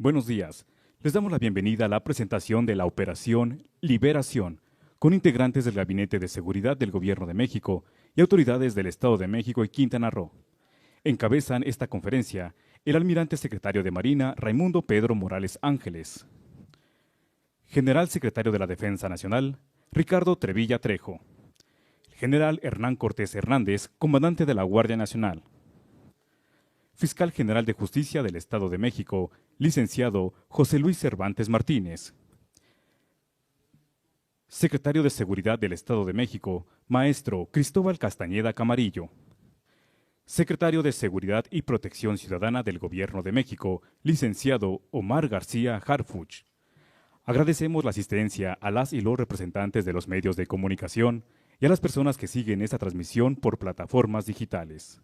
Buenos días. Les damos la bienvenida a la presentación de la Operación Liberación, con integrantes del Gabinete de Seguridad del Gobierno de México y autoridades del Estado de México y Quintana Roo. Encabezan esta conferencia el almirante secretario de Marina Raimundo Pedro Morales Ángeles, general secretario de la Defensa Nacional Ricardo Trevilla Trejo, general Hernán Cortés Hernández, comandante de la Guardia Nacional, Fiscal General de Justicia del Estado de México, licenciado José Luis Cervantes Martínez. Secretario de Seguridad del Estado de México, maestro Cristóbal Castañeda Camarillo. Secretario de Seguridad y Protección Ciudadana del Gobierno de México, licenciado Omar García Harfuch. Agradecemos la asistencia a las y los representantes de los medios de comunicación y a las personas que siguen esta transmisión por plataformas digitales.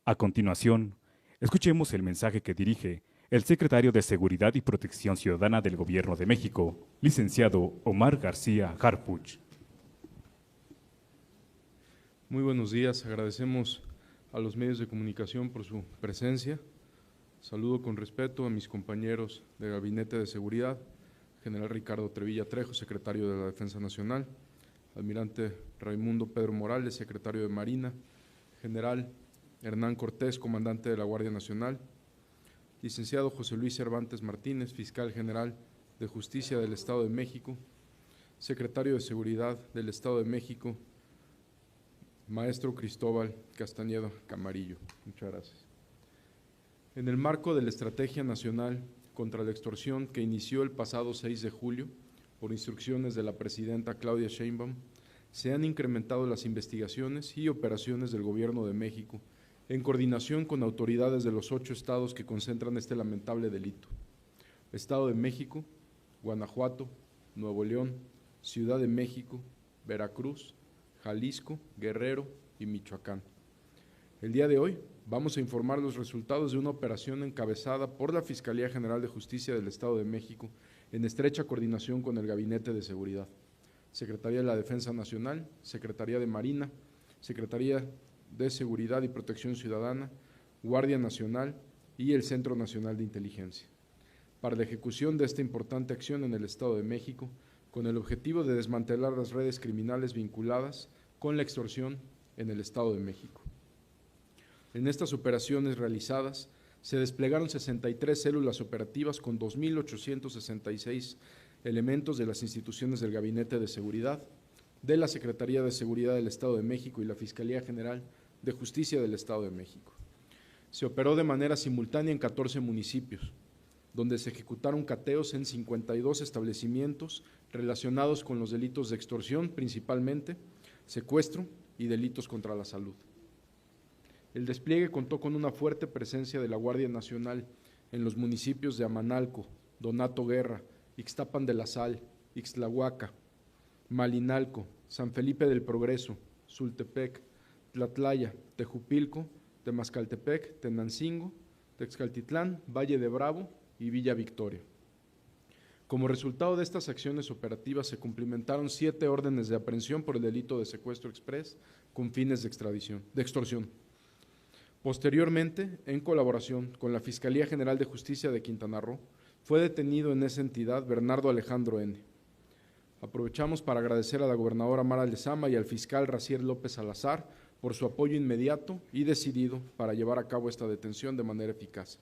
A continuación, escuchemos el mensaje que dirige el secretario de Seguridad y Protección Ciudadana del Gobierno de México, licenciado Omar García Harfuch. Muy buenos días, agradecemos a los medios de comunicación por su presencia. Saludo con respeto a mis compañeros de Gabinete de Seguridad, general Ricardo Trevilla Trejo, secretario de la Defensa Nacional, almirante Raimundo Pedro Morales, secretario de Marina, general Hernán Cortés, comandante de la Guardia Nacional, licenciado José Luis Cervantes Martínez, fiscal general de Justicia del Estado de México, secretario de Seguridad del Estado de México, maestro Cristóbal Castañeda Camarillo. Muchas gracias. En el marco de la Estrategia Nacional contra la Extorsión que inició el pasado 6 de julio, por instrucciones de la presidenta Claudia Sheinbaum, se han incrementado las investigaciones y operaciones del Gobierno de México en coordinación con autoridades de los 8 estados que concentran este lamentable delito: Estado de México, Guanajuato, Nuevo León, Ciudad de México, Veracruz, Jalisco, Guerrero y Michoacán. El día de hoy vamos a informar los resultados de una operación encabezada por la Fiscalía General de Justicia del Estado de México en estrecha coordinación con el Gabinete de Seguridad, Secretaría de la Defensa Nacional, Secretaría de Marina, Secretaría de Seguridad y Protección Ciudadana, Guardia Nacional y el Centro Nacional de Inteligencia, para la ejecución de esta importante acción en el Estado de México, con el objetivo de desmantelar las redes criminales vinculadas con la extorsión en el Estado de México. En estas operaciones realizadas se desplegaron 63 células operativas con 2.866 elementos de las instituciones del Gabinete de Seguridad, de la Secretaría de Seguridad del Estado de México y la Fiscalía General de Justicia del Estado de México. Se operó de manera simultánea en 14 municipios, donde se ejecutaron cateos en 52 establecimientos relacionados con los delitos de extorsión, principalmente, secuestro y delitos contra la salud. El despliegue contó con una fuerte presencia de la Guardia Nacional en los municipios de Amanalco, Donato Guerra, Ixtapan de la Sal, Ixtlahuaca, Malinalco, San Felipe del Progreso, Sultepec, Tlatlaya, Tejupilco, Temascaltepec, Tenancingo, Texcaltitlán, Valle de Bravo y Villa Victoria. Como resultado de estas acciones operativas se cumplimentaron 7 órdenes de aprehensión por el delito de secuestro exprés con fines de extorsión. Posteriormente, en colaboración con la Fiscalía General de Justicia de Quintana Roo, fue detenido en esa entidad Bernardo Alejandro N. Aprovechamos para agradecer a la gobernadora Mara Lezama y al fiscal Raciel López Salazar por su apoyo inmediato y decidido para llevar a cabo esta detención de manera eficaz.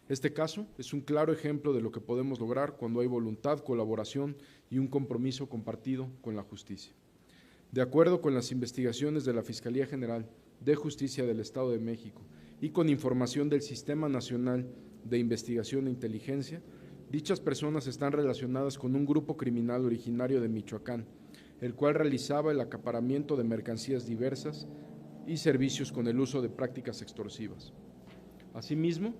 Este caso es un claro ejemplo de lo que podemos lograr cuando hay voluntad, colaboración y un compromiso compartido con la justicia. De acuerdo con las investigaciones de la Fiscalía General de Justicia del Estado de México y con información del Sistema Nacional de Investigación e Inteligencia, dichas personas están relacionadas con un grupo criminal originario de Michoacán, el cual realizaba el acaparamiento de mercancías diversas y servicios con el uso de prácticas extorsivas. Asimismo,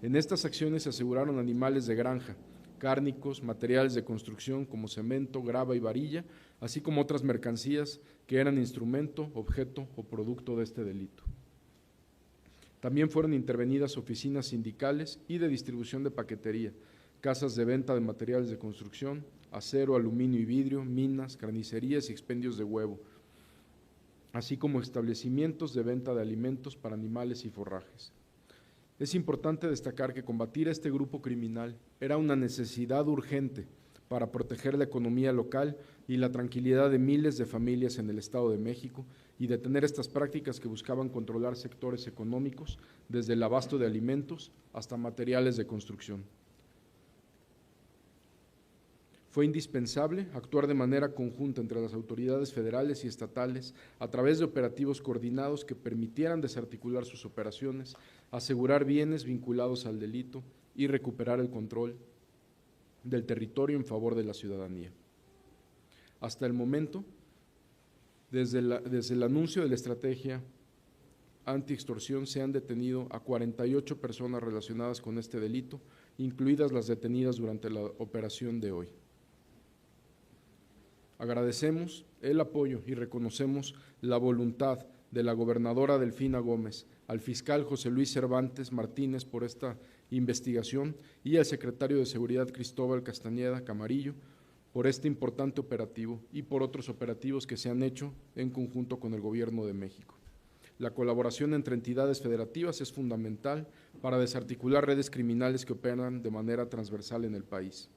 en estas acciones se aseguraron animales de granja, cárnicos, materiales de construcción como cemento, grava y varilla, así como otras mercancías que eran instrumento, objeto o producto de este delito. También fueron intervenidas oficinas sindicales y de distribución de paquetería, casas de venta de materiales de construcción, acero, aluminio y vidrio, minas, carnicerías y expendios de huevo, así como establecimientos de venta de alimentos para animales y forrajes. Es importante destacar que combatir a este grupo criminal era una necesidad urgente para proteger la economía local y la tranquilidad de miles de familias en el Estado de México y detener estas prácticas que buscaban controlar sectores económicos, desde el abasto de alimentos hasta materiales de construcción. Fue indispensable actuar de manera conjunta entre las autoridades federales y estatales a través de operativos coordinados que permitieran desarticular sus operaciones, asegurar bienes vinculados al delito y recuperar el control del territorio en favor de la ciudadanía. Hasta el momento, desde el anuncio de la estrategia anti-extorsión, se han detenido a 48 personas relacionadas con este delito, incluidas las detenidas durante la operación de hoy. Agradecemos el apoyo y reconocemos la voluntad de la gobernadora Delfina Gómez, al fiscal José Luis Cervantes Martínez por esta investigación y al secretario de Seguridad Cristóbal Castañeda Camarillo por este importante operativo y por otros operativos que se han hecho en conjunto con el Gobierno de México. La colaboración entre entidades federativas es fundamental para desarticular redes criminales que operan de manera transversal en el país.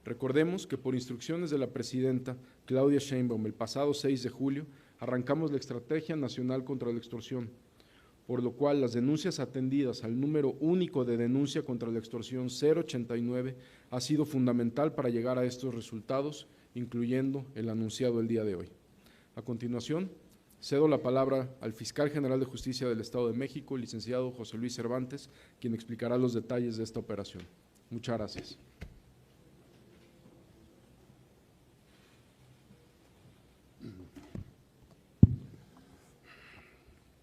Recordemos que por instrucciones de la presidenta Claudia Sheinbaum el pasado 6 de julio arrancamos la Estrategia Nacional contra la Extorsión, por lo cual las denuncias atendidas al número único de denuncia contra la extorsión 089 ha sido fundamental para llegar a estos resultados, incluyendo el anunciado el día de hoy. A continuación, cedo la palabra al Fiscal General de Justicia del Estado de México, el licenciado José Luis Cervantes, quien explicará los detalles de esta operación. Muchas gracias.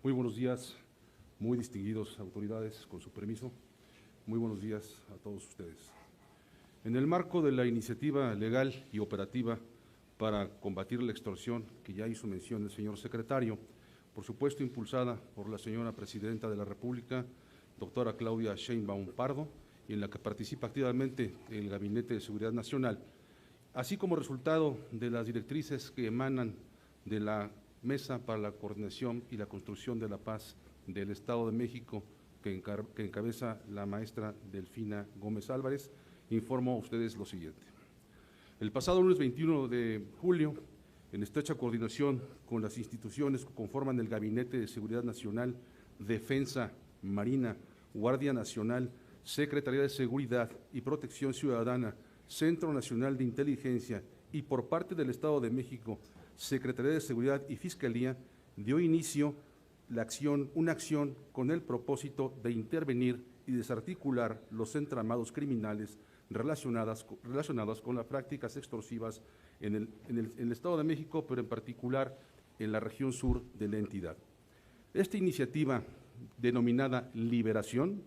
Muy buenos días, muy distinguidos autoridades, con su permiso. Muy buenos días a todos ustedes. En el marco de la iniciativa legal y operativa para combatir la extorsión, que ya hizo mención el señor secretario, por supuesto impulsada por la señora Presidenta de la República, doctora Claudia Sheinbaum Pardo, y en la que participa activamente el Gabinete de Seguridad Nacional, así como resultado de las directrices que emanan de la Mesa para la Coordinación y la Construcción de la Paz del Estado de México, que encabeza la maestra Delfina Gómez Álvarez, informo a ustedes lo siguiente. El pasado lunes 21 de julio, en estrecha coordinación con las instituciones que conforman el Gabinete de Seguridad Nacional, Defensa, Marina, Guardia Nacional, Secretaría de Seguridad y Protección Ciudadana, Centro Nacional de Inteligencia y por parte del Estado de México, Secretaría de Seguridad y Fiscalía, dio inicio una acción con el propósito de intervenir y desarticular los entramados criminales relacionados con las prácticas extorsivas en el Estado de México, pero en particular en la región sur de la entidad. Esta iniciativa, denominada Liberación,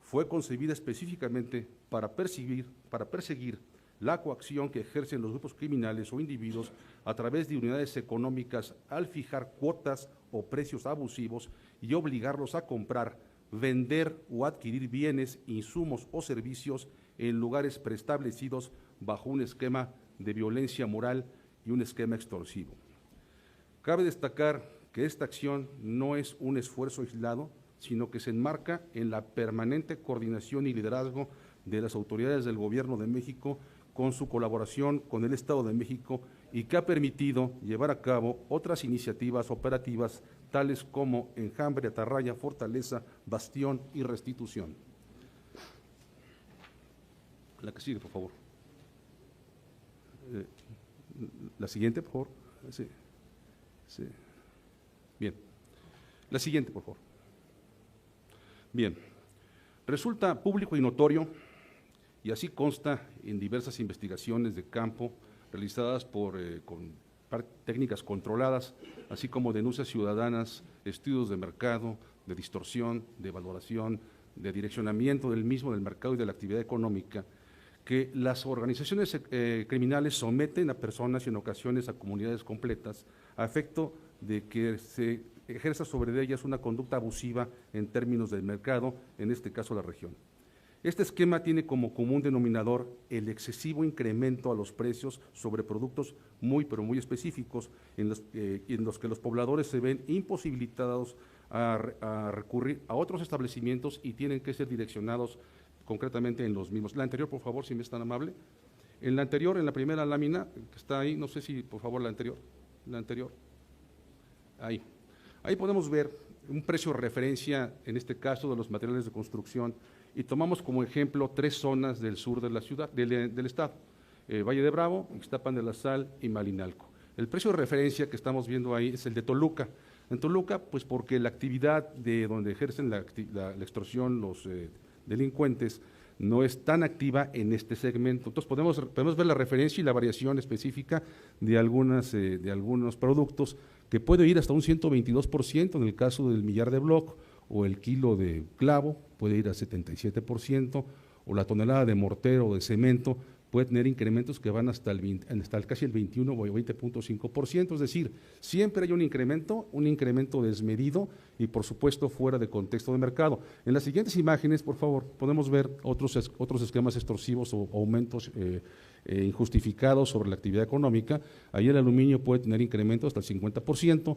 fue concebida específicamente para perseguir la coacción que ejercen los grupos criminales o individuos a través de unidades económicas al fijar cuotas o precios abusivos y obligarlos a comprar, vender o adquirir bienes, insumos o servicios en lugares preestablecidos bajo un esquema de violencia moral y un esquema extorsivo. Cabe destacar que esta acción no es un esfuerzo aislado, sino que se enmarca en la permanente coordinación y liderazgo de las autoridades del Gobierno de México con su colaboración con el Estado de México y que ha permitido llevar a cabo otras iniciativas operativas tales como Enjambre, Atarraya, Fortaleza, Bastión y Restitución. La que sigue, por favor. La siguiente, por favor. Sí. Bien. La siguiente, por favor. Bien. Resulta público y notorio, y así consta en diversas investigaciones de campo realizadas con técnicas controladas, así como denuncias ciudadanas, estudios de mercado, de distorsión, de valoración, de direccionamiento del mismo, del mercado y de la actividad económica, que las organizaciones criminales someten a personas y en ocasiones a comunidades completas a efecto de que se ejerza sobre ellas una conducta abusiva en términos del mercado, en este caso la región. Este esquema tiene como común denominador el excesivo incremento a los precios sobre productos muy específicos en los que los pobladores se ven imposibilitados a recurrir a otros establecimientos y tienen que ser direccionados concretamente en los mismos. La anterior, por favor, si me es tan amable. En la anterior, en la primera lámina, que está ahí, no sé si, por favor, la anterior. Ahí podemos ver un precio de referencia, en este caso, de los materiales de construcción, y tomamos como ejemplo 3 zonas del sur de la ciudad, del estado, Valle de Bravo, Ixtapan de la Sal y Malinalco. El precio de referencia que estamos viendo ahí es el de Toluca. En Toluca, pues porque la actividad de donde ejercen la extorsión los delincuentes no es tan activa en este segmento. Entonces podemos ver la referencia y la variación específica de algunos productos que puede ir hasta un 122% en el caso del millar de bloc, o el kilo de clavo puede ir a 77%, o la tonelada de mortero o de cemento puede tener incrementos que van hasta casi el 21 o 20.5%, es decir, siempre hay un incremento desmedido y por supuesto fuera de contexto de mercado. En las siguientes imágenes, por favor, podemos ver otros esquemas extorsivos o aumentos injustificados sobre la actividad económica. Ahí el aluminio puede tener incrementos hasta el 50%,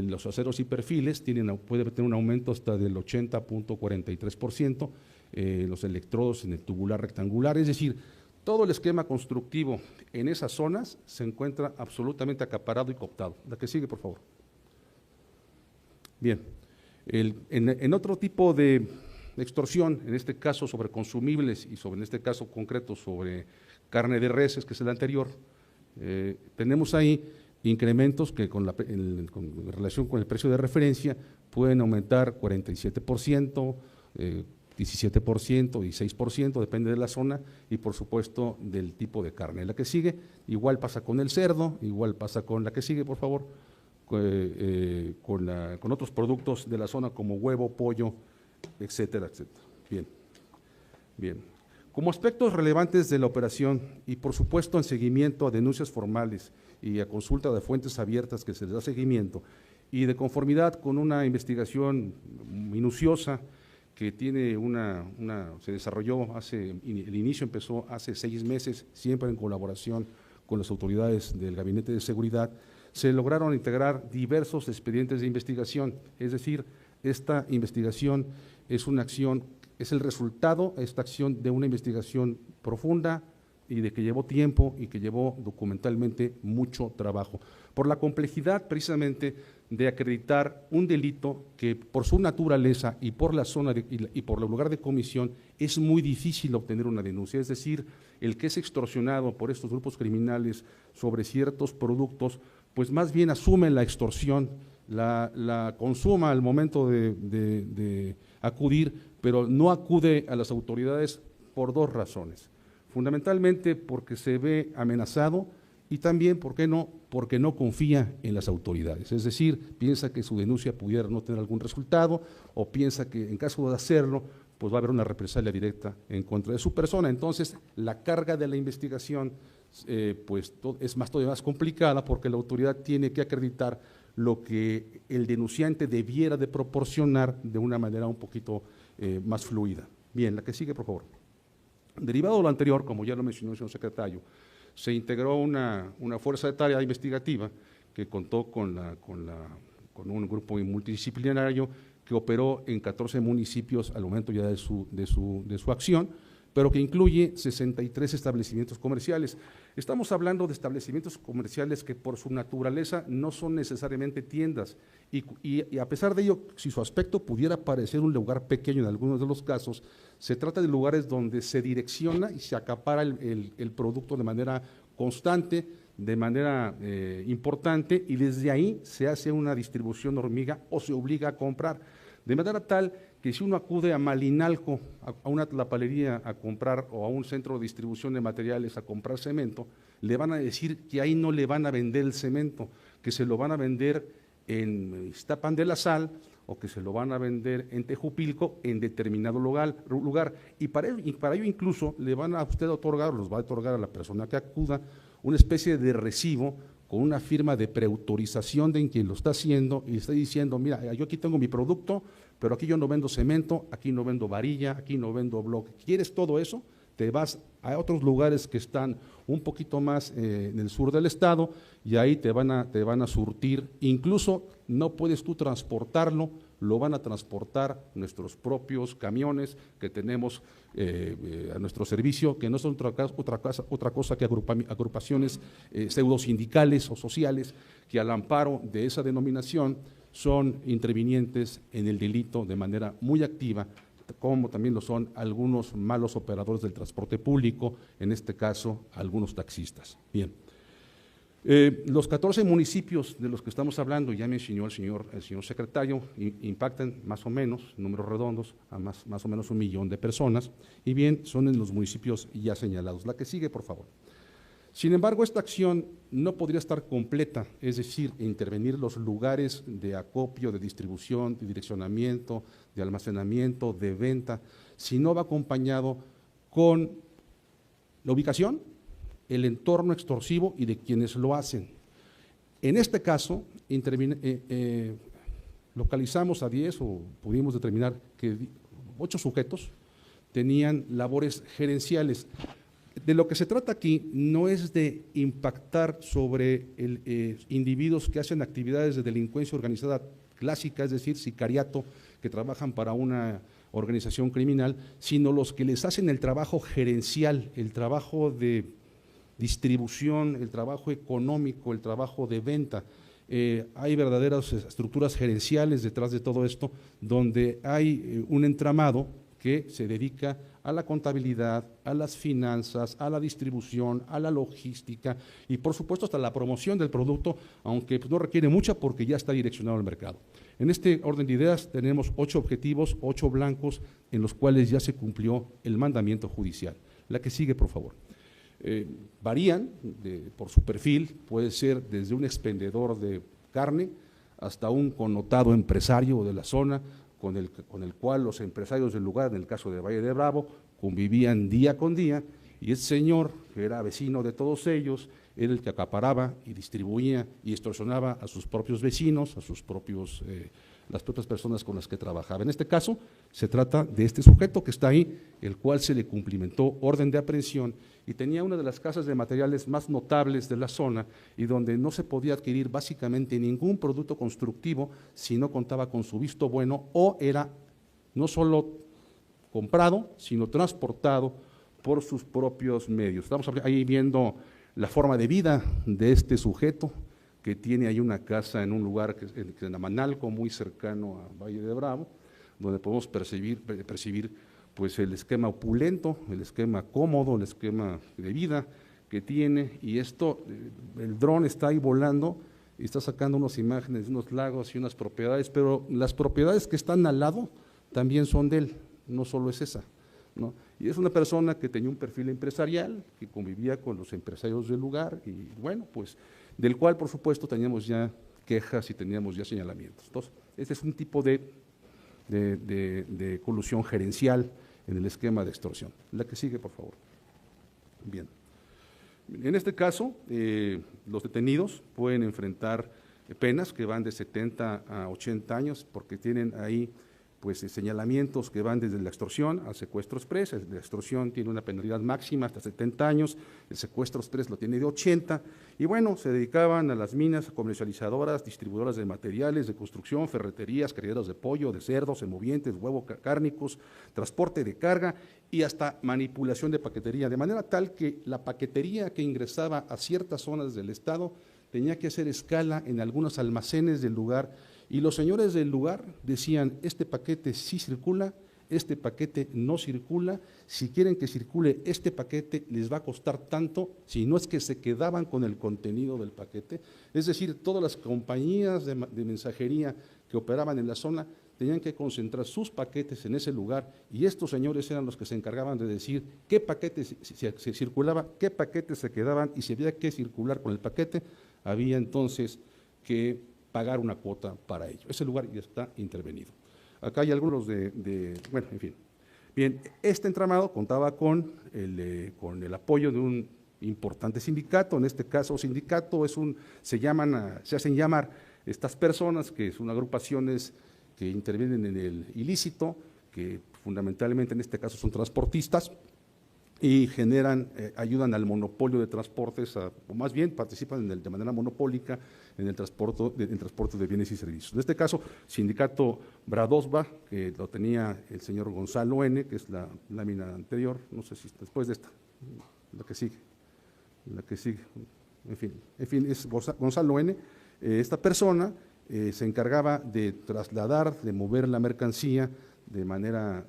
los aceros y perfiles puede tener un aumento hasta del 80.43%, los electrodos en el tubular rectangular, es decir, todo el esquema constructivo en esas zonas se encuentra absolutamente acaparado y cooptado. La que sigue, por favor. Bien, en otro tipo de extorsión, en este caso sobre consumibles y en este caso concreto sobre carne de reses, que es el anterior, tenemos ahí incrementos que en relación con el precio de referencia pueden aumentar 47%, 17%, 16%, depende de la zona y por supuesto del tipo de carne. La que sigue, igual pasa con el cerdo, igual pasa con la que sigue, por favor, con otros productos de la zona como huevo, pollo, etcétera, etcétera. Bien. Como aspectos relevantes de la operación y por supuesto en seguimiento a denuncias formales y a consulta de fuentes abiertas que se les da seguimiento y de conformidad con una investigación minuciosa que tiene se desarrolló el inicio empezó hace 6 meses, siempre en colaboración con las autoridades del Gabinete de Seguridad, se lograron integrar diversos expedientes de investigación, es decir, esta investigación es el resultado, esta acción de una investigación profunda y de que llevó tiempo y que llevó documentalmente mucho trabajo. Por la complejidad precisamente de acreditar un delito que por su naturaleza y por la zona y por el lugar de comisión es muy difícil obtener una denuncia, es decir, el que es extorsionado por estos grupos criminales sobre ciertos productos, pues más bien asume la extorsión, la consuma al momento de acudir, pero no acude a las autoridades por 2 razones. Fundamentalmente porque se ve amenazado y también, ¿por qué no?, porque no confía en las autoridades, es decir, piensa que su denuncia pudiera no tener algún resultado o piensa que en caso de hacerlo, pues va a haber una represalia directa en contra de su persona. Entonces, la carga de la investigación es todavía más complicada porque la autoridad tiene que acreditar lo que el denunciante debiera de proporcionar de una manera un poquito más fluida. Bien, la que sigue, por favor. Derivado de lo anterior, como ya lo mencionó el señor secretario, se integró una fuerza de tarea investigativa que contó con un grupo multidisciplinario que operó en 14 municipios al momento ya de su acción, pero que incluye 63 establecimientos comerciales. Estamos hablando de establecimientos comerciales que por su naturaleza no son necesariamente tiendas y a pesar de ello, si su aspecto pudiera parecer un lugar pequeño en algunos de los casos, se trata de lugares donde se direcciona y se acapara el producto de manera constante, de manera importante y desde ahí se hace una distribución hormiga o se obliga a comprar, de manera tal que si uno acude a Malinalco, a una tlapalería a comprar o a un centro de distribución de materiales a comprar cemento, le van a decir que ahí no le van a vender el cemento, que se lo van a vender en Ixtapan de la Sal o que se lo van a vender en Tejupilco en determinado lugar y para ello incluso le van a usted otorgar, los va a otorgar a la persona que acuda una especie de recibo con una firma de preautorización de quien lo está haciendo y está diciendo, mira, yo aquí tengo mi producto, pero aquí yo no vendo cemento, aquí no vendo varilla, aquí no vendo bloque. ¿Quieres todo eso? te vas a otros lugares que están un poquito más en el sur del estado y ahí te van a surtir, incluso no puedes tú transportarlo, lo van a transportar nuestros propios camiones que tenemos a nuestro servicio, que no son otra cosa que agrupaciones pseudosindicales o sociales que al amparo de esa denominación son intervinientes en el delito de manera muy activa, como también lo son algunos malos operadores del transporte público, en este caso algunos taxistas. Bien, los 14 municipios de los que estamos hablando, ya mencionó el señor secretario, impactan más o menos, números redondos, a más o menos 1 millón de personas, y bien, son en los municipios ya señalados. La que sigue, por favor. Sin embargo, esta acción no podría estar completa, es decir, intervenir los lugares de acopio, de distribución, de direccionamiento, de almacenamiento, de venta, si no va acompañado con la ubicación, el entorno extorsivo y de quienes lo hacen. En este caso, localizamos a 10 o pudimos determinar que 8 sujetos tenían labores gerenciales. De lo que se trata aquí no es de impactar sobre individuos que hacen actividades de delincuencia organizada clásica, es decir, sicariato, que trabajan para una organización criminal, sino los que les hacen el trabajo gerencial, el trabajo de distribución, el trabajo económico, el trabajo de venta. Hay verdaderas estructuras gerenciales detrás de todo esto, donde hay un entramado que se dedica a la contabilidad, a las finanzas, a la distribución, a la logística y por supuesto hasta la promoción del producto, aunque no requiere mucha porque ya está direccionado al mercado. En este orden de ideas tenemos 8 objetivos, 8 blancos en los cuales ya se cumplió el mandamiento judicial. La que sigue, por favor. Varían por su perfil, puede ser desde un expendedor de carne hasta un connotado empresario de la zona, con el cual los empresarios del lugar, en el caso de Valle de Bravo, convivían día con día, y ese señor, que era vecino de todos ellos, era el que acaparaba y distribuía y extorsionaba a sus propios vecinos, a las propias personas con las que trabajaba. En este caso, se trata de este sujeto que está ahí, el cual se le cumplimentó orden de aprehensión y tenía una de las casas de materiales más notables de la zona y donde no se podía adquirir básicamente ningún producto constructivo si no contaba con su visto bueno o era no solo comprado, sino transportado por sus propios medios. Estamos ahí viendo la forma de vida de este sujeto, que tiene ahí una casa en un lugar que es en Amanalco, muy cercano a Valle de Bravo, donde podemos percibir pues el esquema opulento, el esquema cómodo, el esquema de vida que tiene, y esto, el dron está ahí volando y está sacando unas imágenes de unos lagos y unas propiedades, pero las propiedades que están al lado también son de él, no solo es esa, ¿no? Y es una persona que tenía un perfil empresarial, que convivía con los empresarios del lugar y bueno, pues del cual por supuesto teníamos ya quejas y teníamos ya señalamientos. Entonces, este es un tipo de colusión gerencial en el esquema de extorsión. La que sigue, por favor. Bien. En este caso, los detenidos pueden enfrentar penas que van de 70 a 80 años porque tienen ahí pues señalamientos que van desde la extorsión al secuestro express. La extorsión tiene una penalidad máxima hasta 70 años, el secuestro express lo tiene de 80, y bueno, se dedicaban a las minas comercializadoras, distribuidoras de materiales de construcción, ferreterías, criaderos de pollo, de cerdos, emovientes, huevos cárnicos, transporte de carga y hasta manipulación de paquetería, de manera tal que la paquetería que ingresaba a ciertas zonas del estado tenía que hacer escala en algunos almacenes del lugar. Y los señores del lugar decían, este paquete sí circula, este paquete no circula, si quieren que circule este paquete les va a costar tanto, si no es que se quedaban con el contenido del paquete. Es decir, todas las compañías de mensajería que operaban en la zona tenían que concentrar sus paquetes en ese lugar y estos señores eran los que se encargaban de decir qué paquete se circulaba, qué paquetes se quedaban y si había que circular con el paquete, había entonces que pagar una cuota para ello. Ese lugar ya está intervenido. Acá hay algunos bueno, en fin. Bien, este entramado contaba con el apoyo de un importante sindicato, en este caso sindicato se hacen llamar estas personas que son agrupaciones que intervienen en el ilícito, que fundamentalmente en este caso son transportistas, y generan, ayudan al monopolio de transportes, o más bien participan de manera monopólica en el transporte de bienes y servicios. En este caso, Sindicato Bradosva, que lo tenía el señor Gonzalo N., que es la lámina anterior, no sé si después de esta, la que sigue, en fin, es Gonzalo N. Esta persona se encargaba de trasladar, de mover la mercancía de manera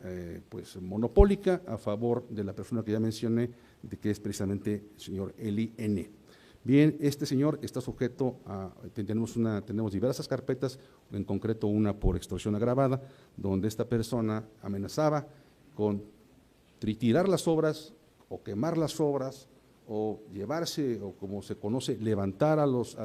pues monopólica a favor de la persona que ya mencioné, de que es precisamente el señor Eli N. Bien, este señor está sujeto a, tenemos diversas carpetas, en concreto una por extorsión agravada, donde esta persona amenazaba con triturar las obras o quemar las obras o llevarse, o como se conoce, levantar a los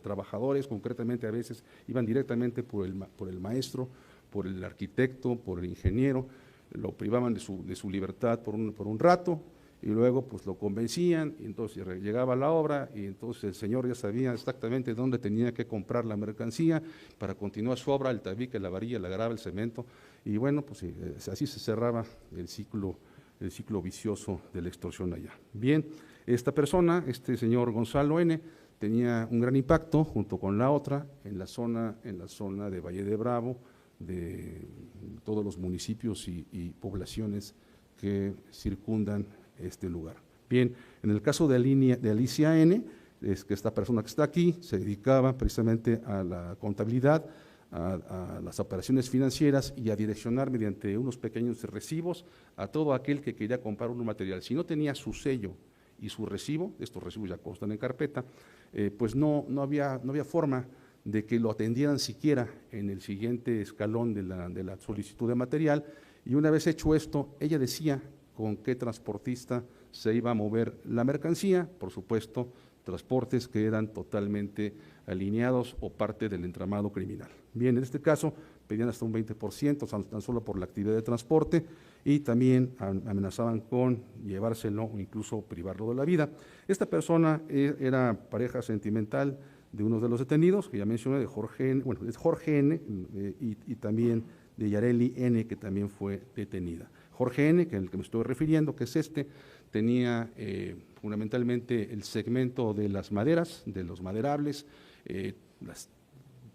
trabajadores, concretamente a veces iban directamente por el maestro, por el arquitecto, por el ingeniero, lo privaban de su libertad por un rato, y luego pues lo convencían, y entonces llegaba la obra, y entonces el señor ya sabía exactamente dónde tenía que comprar la mercancía para continuar su obra, el tabique, la varilla, la grava, el cemento, y bueno, pues así se cerraba el ciclo vicioso de la extorsión allá. Bien, esta persona, este señor Gonzalo N., tenía un gran impacto junto con la otra en la zona de Valle de Bravo, de todos los municipios y poblaciones que circundan este lugar. Bien, en el caso de Alicia N., es que esta persona que está aquí se dedicaba precisamente a la contabilidad, a las operaciones financieras y a direccionar mediante unos pequeños recibos a todo aquel que quería comprar un material. Si no tenía su sello y su recibo, estos recibos ya constan en carpeta, pues no había forma de que lo atendieran siquiera en el siguiente escalón de la solicitud de material, y una vez hecho esto, ella decía con qué transportista se iba a mover la mercancía, por supuesto, transportes que eran totalmente alineados o parte del entramado criminal. Bien, en este caso pedían hasta un 20%, tan solo por la actividad de transporte, y también amenazaban con llevárselo o incluso privarlo de la vida. Esta persona era pareja sentimental de uno de los detenidos, que ya mencioné, de Jorge N., bueno, es Jorge N. Y también de Yareli N., que también fue detenida. Jorge N., que es el que me estoy refiriendo, que es tenía fundamentalmente el segmento de las maderas, de los maderables,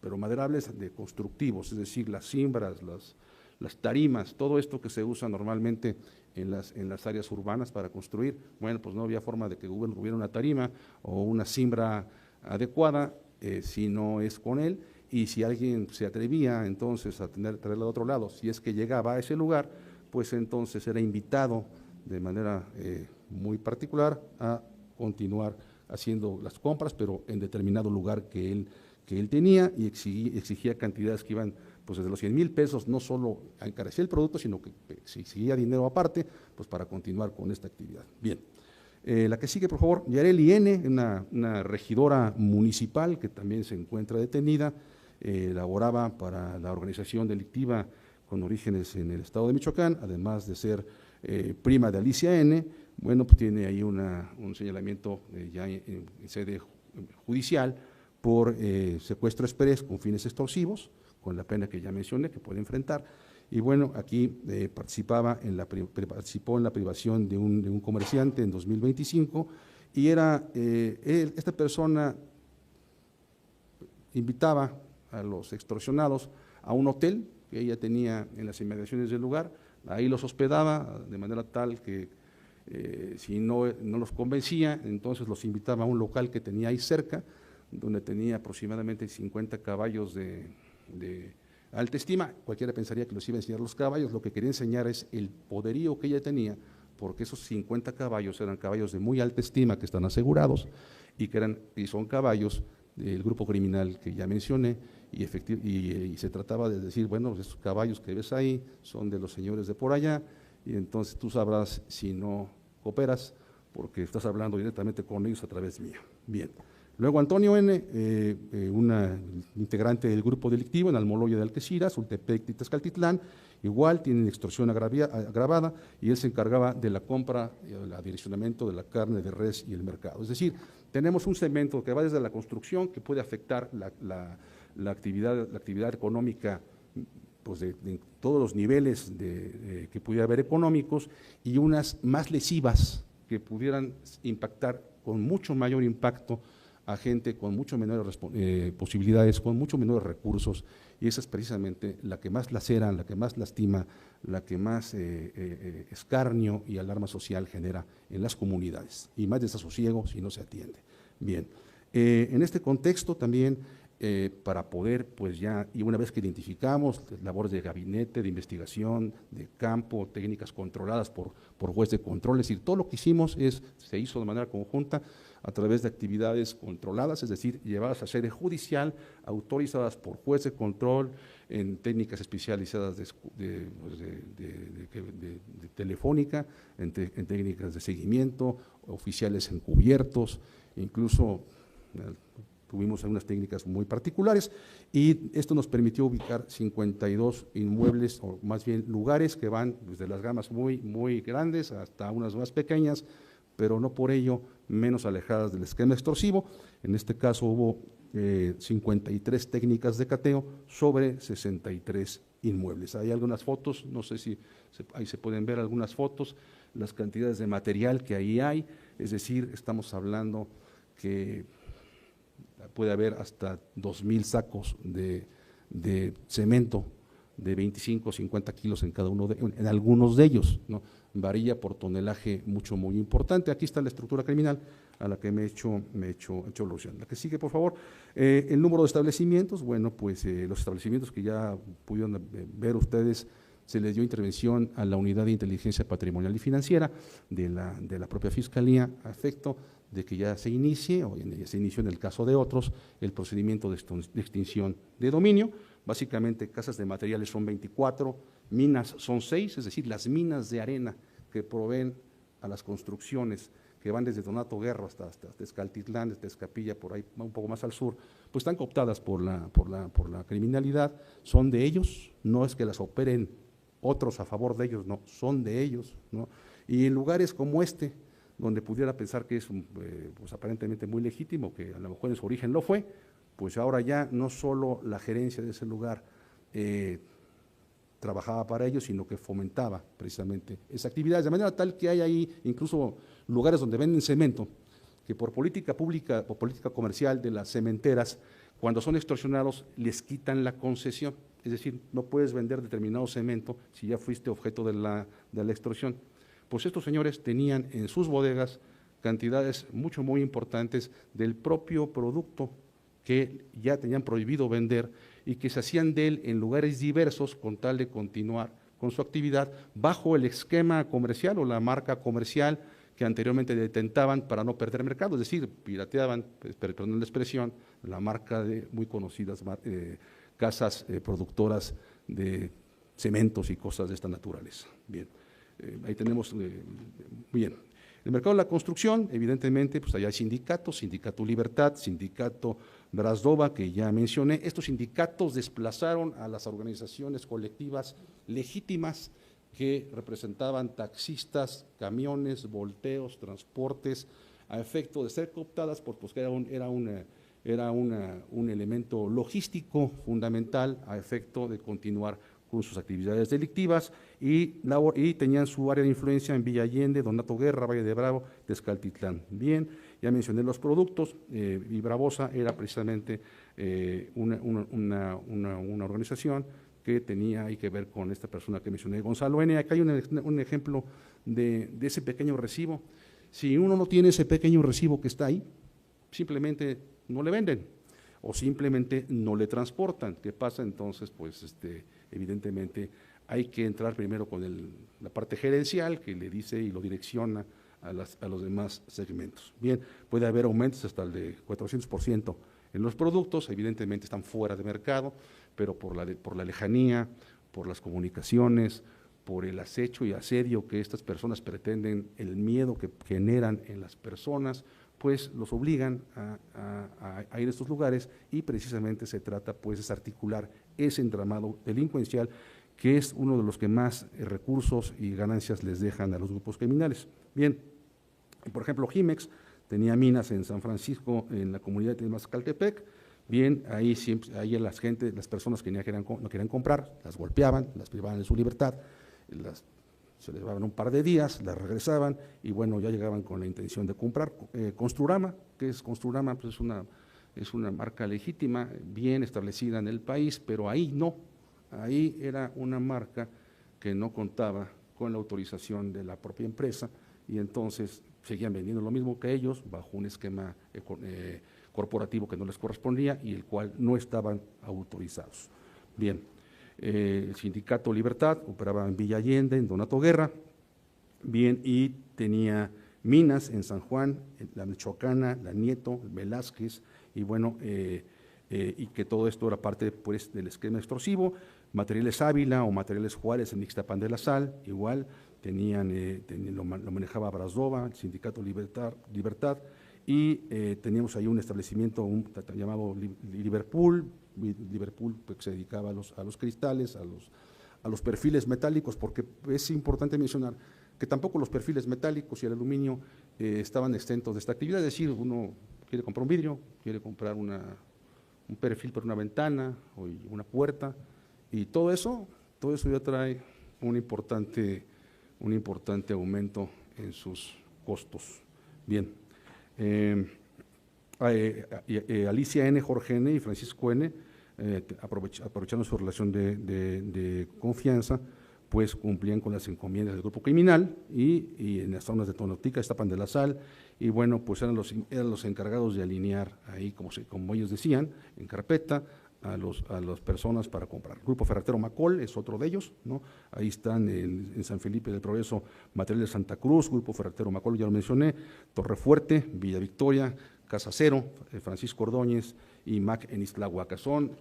pero maderables de constructivos, es decir, las cimbras, las tarimas, todo esto que se usa normalmente en las áreas urbanas para construir. Bueno, pues no había forma de que hubiera una tarima o una cimbra adecuada si no es con él, y si alguien se atrevía entonces a traerla de otro lado, si es que llegaba a ese lugar, pues entonces era invitado de manera muy particular a continuar haciendo las compras, pero en determinado lugar que él tenía, y exigía cantidades que iban pues desde los 100,000 pesos, no solo a encarecer el producto, sino que exigía dinero aparte, pues para continuar con esta actividad. Bien. La que sigue, por favor, Yareli N., una regidora municipal que también se encuentra detenida, laboraba para la organización delictiva con orígenes en el estado de Michoacán, además de ser prima de Alicia N., bueno, pues tiene ahí un señalamiento ya en sede judicial por secuestro exprés con fines extorsivos, con la pena que ya mencioné, que puede enfrentar. Y bueno, aquí participó en la privación de un comerciante en 2025, y esta persona invitaba a los extorsionados a un hotel que ella tenía en las inmediaciones del lugar, ahí los hospedaba de manera tal que si no los convencía, entonces los invitaba a un local que tenía ahí cerca, donde tenía aproximadamente 50 caballos de alta estima. Cualquiera pensaría que los iba a enseñar los caballos, lo que quería enseñar es el poderío que ella tenía, porque esos 50 caballos eran caballos de muy alta estima que están asegurados, y son caballos del grupo criminal que ya mencioné, y se trataba de decir, bueno, esos caballos que ves ahí son de los señores de por allá, y entonces tú sabrás si no cooperas, porque estás hablando directamente con ellos a través mío. Bien. Luego Antonio N., una integrante del grupo delictivo en Almoloya de Algeciras, Sultepec y Tezcaltitlán, igual tienen extorsión agravada, y él se encargaba de la compra y el adicionamiento de la carne de res y el mercado. Es decir, tenemos un segmento que va desde la construcción, que puede afectar la actividad económica pues de todos los niveles que pudiera haber económicos, y unas más lesivas que pudieran impactar con mucho mayor impacto a gente con mucho menores posibilidades, con mucho menores recursos, y esa es precisamente la que más lacera, la que más lastima, la que más escarnio y alarma social genera en las comunidades, y más desasosiego si no se atiende. Bien, en este contexto también, para poder, pues ya, y una vez que identificamos labores de gabinete, de investigación, de campo, técnicas controladas por juez de control, es decir, todo lo que hicimos se hizo de manera conjunta a través de actividades controladas, es decir, llevadas a sede judicial, autorizadas por juez de control, en técnicas especializadas de telefónica, en técnicas de seguimiento, oficiales encubiertos, incluso tuvimos algunas técnicas muy particulares, y esto nos permitió ubicar 52 inmuebles, o más bien lugares, que van desde las gamas muy grandes hasta unas más pequeñas, pero no por ello menos alejadas del esquema extorsivo. En este caso hubo 53 técnicas de cateo sobre 63 inmuebles. Hay algunas fotos, no sé si ahí se pueden ver algunas fotos, las cantidades de material que ahí hay, es decir, estamos hablando que puede haber hasta 2,000 sacos de cemento de 25 o 50 kilos en cada uno en algunos de ellos, ¿no? Varía por tonelaje muy importante. Aquí está la estructura criminal a la que me he hecho alusión. La que sigue, por favor. El número de establecimientos, bueno, pues los establecimientos que ya pudieron ver ustedes, se les dio intervención a la Unidad de Inteligencia Patrimonial y Financiera de la propia Fiscalía, a efecto de que ya se inicie, o ya se inició en el caso de otros, el procedimiento de extinción de dominio. Básicamente, casas de materiales son 24, minas son 6, es decir, las minas de arena que proveen a las construcciones que van desde Donato Guerra hasta Escaltitlán, desde Escapilla, por ahí un poco más al sur, pues están cooptadas por la criminalidad, son de ellos, no es que las operen otros a favor de ellos, no, son de ellos, ¿no? Y en lugares como este, donde pudiera pensar que es pues aparentemente muy legítimo, que a lo mejor en su origen lo fue, pues ahora ya no solo la gerencia de ese lugar trabajaba para ellos, sino que fomentaba precisamente esa actividad, de manera tal que hay ahí incluso lugares donde venden cemento, que por política pública o política comercial de las cementeras, cuando son extorsionados les quitan la concesión, es decir, no puedes vender determinado cemento si ya fuiste objeto de la extorsión. Pues estos señores tenían en sus bodegas cantidades muy importantes del propio producto que ya tenían prohibido vender y que se hacían de él en lugares diversos con tal de continuar con su actividad bajo el esquema comercial o la marca comercial que anteriormente detentaban para no perder mercado, es decir, pirateaban, perdón la expresión, la marca de muy conocidas casas productoras de cementos y cosas de esta naturaleza. Bien, ahí tenemos, bien. El mercado de la construcción, evidentemente, pues allá hay sindicatos, Sindicato Libertad, Sindicato Brazdova, que ya mencioné. Estos sindicatos desplazaron a las organizaciones colectivas legítimas que representaban taxistas, camiones, volteos, transportes, a efecto de ser cooptadas, porque era un elemento logístico fundamental a efecto de continuar con sus actividades delictivas y tenían su área de influencia en Villa Allende, Donato Guerra, Valle de Bravo, Tezcaltitlán. Bien, ya mencioné los productos, y Bravosa era precisamente una organización que tenía que ver con esta persona que mencioné, Gonzalo N. Acá hay un ejemplo de ese pequeño recibo. Si uno no tiene ese pequeño recibo que está ahí, simplemente no le venden o simplemente no le transportan. ¿Qué pasa entonces? Pues evidentemente hay que entrar primero con la parte gerencial que le dice y lo direcciona a los demás segmentos. Bien, puede haber aumentos hasta el de 400% en los productos, evidentemente están fuera de mercado, pero por la lejanía, por las comunicaciones, por el acecho y asedio que estas personas pretenden, el miedo que generan en las personas, pues los obligan a ir a estos lugares, y precisamente se trata pues de desarticular ese entramado delincuencial que es uno de los que más recursos y ganancias les dejan a los grupos criminales. Bien, por ejemplo, Jimex tenía minas en San Francisco, en la comunidad de Mazcaltepec, Bien, ahí las personas que no querían comprar, las golpeaban, las privaban de su libertad, se les llevaban un par de días, las regresaban y bueno, ya llegaban con la intención de comprar. Construrama, ¿qué es Construrama? Pues es una marca legítima, bien establecida en el país, pero ahí no, ahí era una marca que no contaba con la autorización de la propia empresa y entonces seguían vendiendo lo mismo que ellos bajo un esquema corporativo que no les correspondía y el cual no estaban autorizados. Bien, el Sindicato Libertad operaba en Villa Allende, en Donato Guerra, bien, y tenía minas en San Juan, en la Michoacana, la Nieto, Velázquez, y bueno, y que todo esto era parte pues del esquema extorsivo. Materiales Ávila o Materiales Juárez en Ixtapan de la Sal, igual, lo manejaba Brazdova, el Sindicato Libertad, y teníamos ahí un establecimiento llamado Liverpool, pues, que se dedicaba a los cristales, a los perfiles metálicos, porque es importante mencionar que tampoco los perfiles metálicos y el aluminio estaban exentos de esta actividad, es decir, uno quiere comprar un vidrio, quiere comprar un perfil para una ventana o una puerta, y todo eso ya trae un importante aumento en sus costos. Bien, Alicia N., Jorge N. y Francisco N., aprovechando su relación de confianza, pues cumplían con las encomiendas del grupo criminal y en las zonas de Tonotica, Ixtapan de la Sal, y bueno, pues eran los encargados de alinear ahí, como ellos decían, en carpeta, a las personas para comprar. El Grupo Ferretero Macol es otro de ellos, ¿no? Ahí están en San Felipe del Progreso, Materiales Santa Cruz, Grupo Ferretero Macol, ya lo mencioné, Torrefuerte, Villa Victoria, Casa Cero, Francisco Ordóñez y MAC en Ixtlahuaca. Son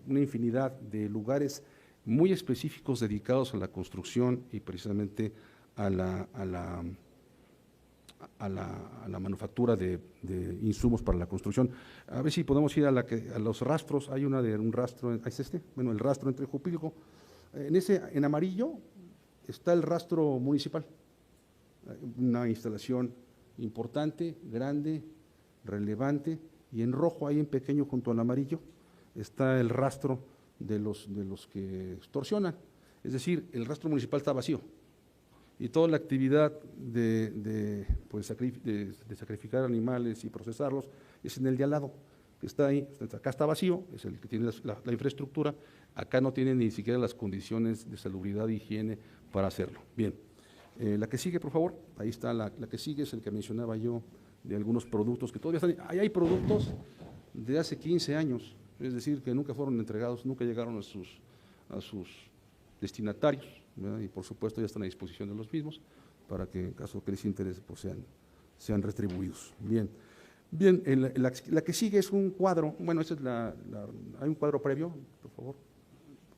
una infinidad de lugares muy específicos dedicados a la construcción y precisamente a la manufactura de insumos para la construcción. A ver si podemos ir a los rastros. Hay un rastro, ¿es bueno, el rastro entre Jupilco. En amarillo está el rastro municipal, una instalación importante, grande, relevante, y en rojo, ahí en pequeño junto al amarillo, está el rastro de los que extorsionan. Es decir, el rastro municipal está vacío. Y toda la actividad de sacrificar animales y procesarlos es en el de al lado, que está ahí. Acá está vacío, es el que tiene la infraestructura, acá no tiene ni siquiera las condiciones de salubridad e higiene para hacerlo. Bien, la que sigue, por favor. Ahí está la que sigue, es el que mencionaba yo, de algunos productos que todavía están. Ahí hay productos de hace 15 años, es decir, que nunca fueron entregados, nunca llegaron a sus destinatarios, ¿verdad? Y por supuesto ya están a disposición de los mismos para que en caso que les interese pues sean retribuidos. Bien, la que sigue es un cuadro, bueno, esa es hay un cuadro previo, por favor.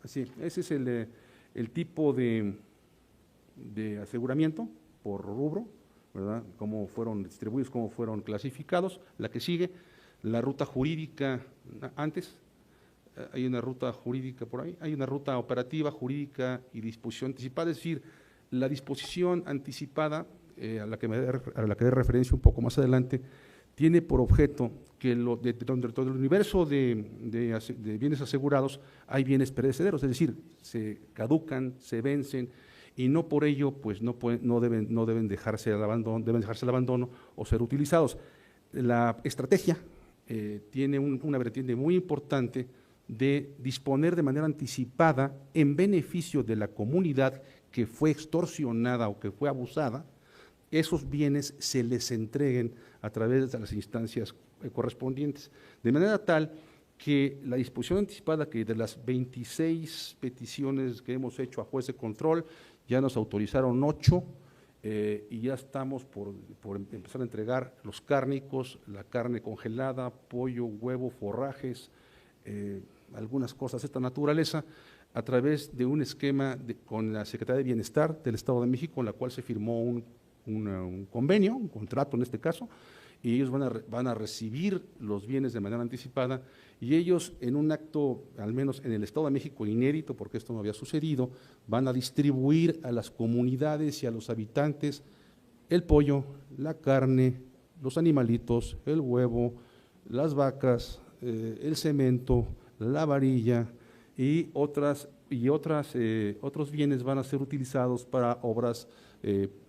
Así, ese es el tipo de aseguramiento por rubro, ¿verdad? Cómo fueron distribuidos, cómo fueron clasificados. La que sigue, la ruta jurídica antes. Hay una ruta jurídica por ahí, hay una ruta operativa, jurídica y disposición anticipada, es decir, la disposición anticipada, a la que dé referencia un poco más adelante, tiene por objeto que dentro del universo de bienes asegurados hay bienes perecederos, es decir, se caducan, se vencen y no por ello pues no deben dejarse al abandono o ser utilizados. La estrategia tiene una vertiente muy importante de disponer de manera anticipada en beneficio de la comunidad que fue extorsionada o que fue abusada, esos bienes se les entreguen a través de las instancias correspondientes, de manera tal que la disposición anticipada, que de las 26 peticiones que hemos hecho a juez de control, ya nos autorizaron 8 y ya estamos por empezar a entregar los cárnicos, la carne congelada, pollo, huevo, forrajes, algunas cosas de esta naturaleza, a través de un esquema con la Secretaría de Bienestar del Estado de México, con la cual se firmó un convenio, un contrato en este caso, y ellos van a recibir los bienes de manera anticipada, y ellos en un acto, al menos en el Estado de México inédito, porque esto no había sucedido, van a distribuir a las comunidades y a los habitantes el pollo, la carne, los animalitos, el huevo, las vacas, el cemento, la varilla y otros bienes van a ser utilizados para obras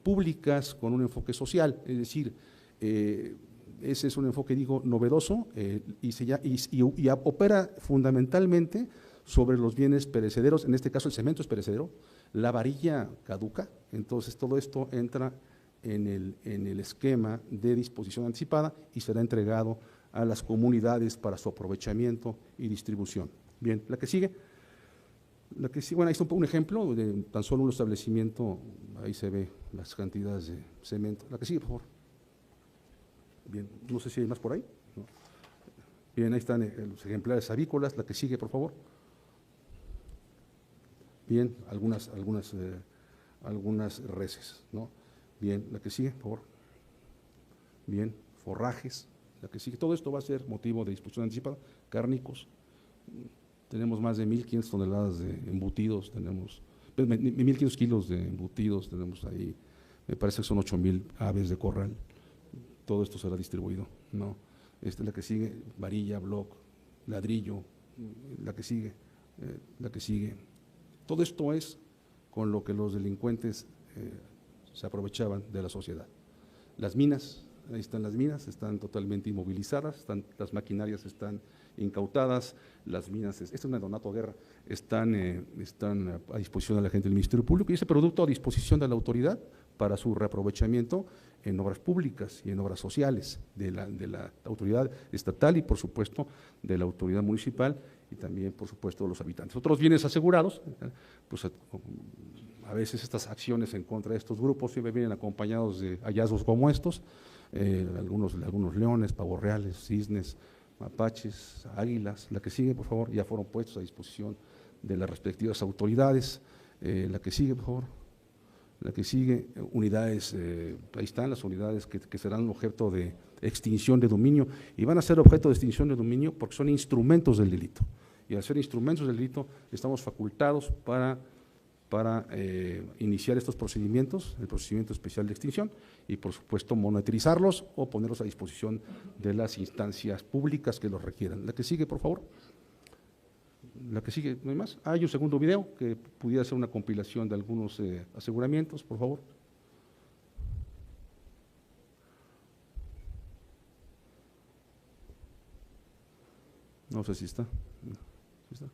públicas con un enfoque social, es decir, ese es un enfoque, digo, novedoso y opera fundamentalmente sobre los bienes perecederos, en este caso el cemento es perecedero, la varilla caduca, entonces todo esto entra en el esquema de disposición anticipada y será entregado a las comunidades para su aprovechamiento y distribución. Bien, la que sigue, bueno, ahí está un ejemplo de tan solo un establecimiento, ahí se ve las cantidades de cemento. La que sigue, por favor. Bien, no sé si hay más por ahí. No. Bien, ahí están los ejemplares avícolas. La que sigue, por favor. Bien, algunas reses, ¿no? Bien, la que sigue, por favor. Bien, forrajes. La que sigue. Todo esto va a ser motivo de disposición anticipada. Cárnicos. Tenemos más de 1.500 toneladas de embutidos, tenemos 1.500 kilos de embutidos, tenemos ahí, me parece que son 8.000 aves de corral. Todo esto será distribuido, ¿no? La que sigue, varilla, bloc, ladrillo, la que sigue. Todo esto es con lo que los delincuentes se aprovechaban de la sociedad. Las minas, ahí están las minas, están totalmente inmovilizadas, las maquinarias están incautadas, las minas, este es un Donato Guerra, están a disposición de la gente del Ministerio Público y ese producto a disposición de la autoridad para su reaprovechamiento en obras públicas y en obras sociales de la autoridad estatal y por supuesto de la autoridad municipal y también por supuesto de los habitantes. Otros bienes asegurados, pues a veces estas acciones en contra de estos grupos siempre vienen acompañados de hallazgos como estos, algunos leones, pavos reales, cisnes, mapaches, águilas. La que sigue, por favor, ya fueron puestos a disposición de las respectivas autoridades. La que sigue, por favor. La que sigue, unidades, ahí están las unidades que serán objeto de extinción de dominio y van a ser objeto de extinción de dominio porque son instrumentos del delito. Y al ser instrumentos del delito estamos facultados para iniciar estos procedimientos, el procedimiento especial de extinción y por supuesto monitorizarlos o ponerlos a disposición de las instancias públicas que los requieran. La que sigue, por favor. La que sigue, ¿no hay más? Hay un segundo video que pudiera ser una compilación de algunos aseguramientos, por favor. No sé si está. ¿Sí está?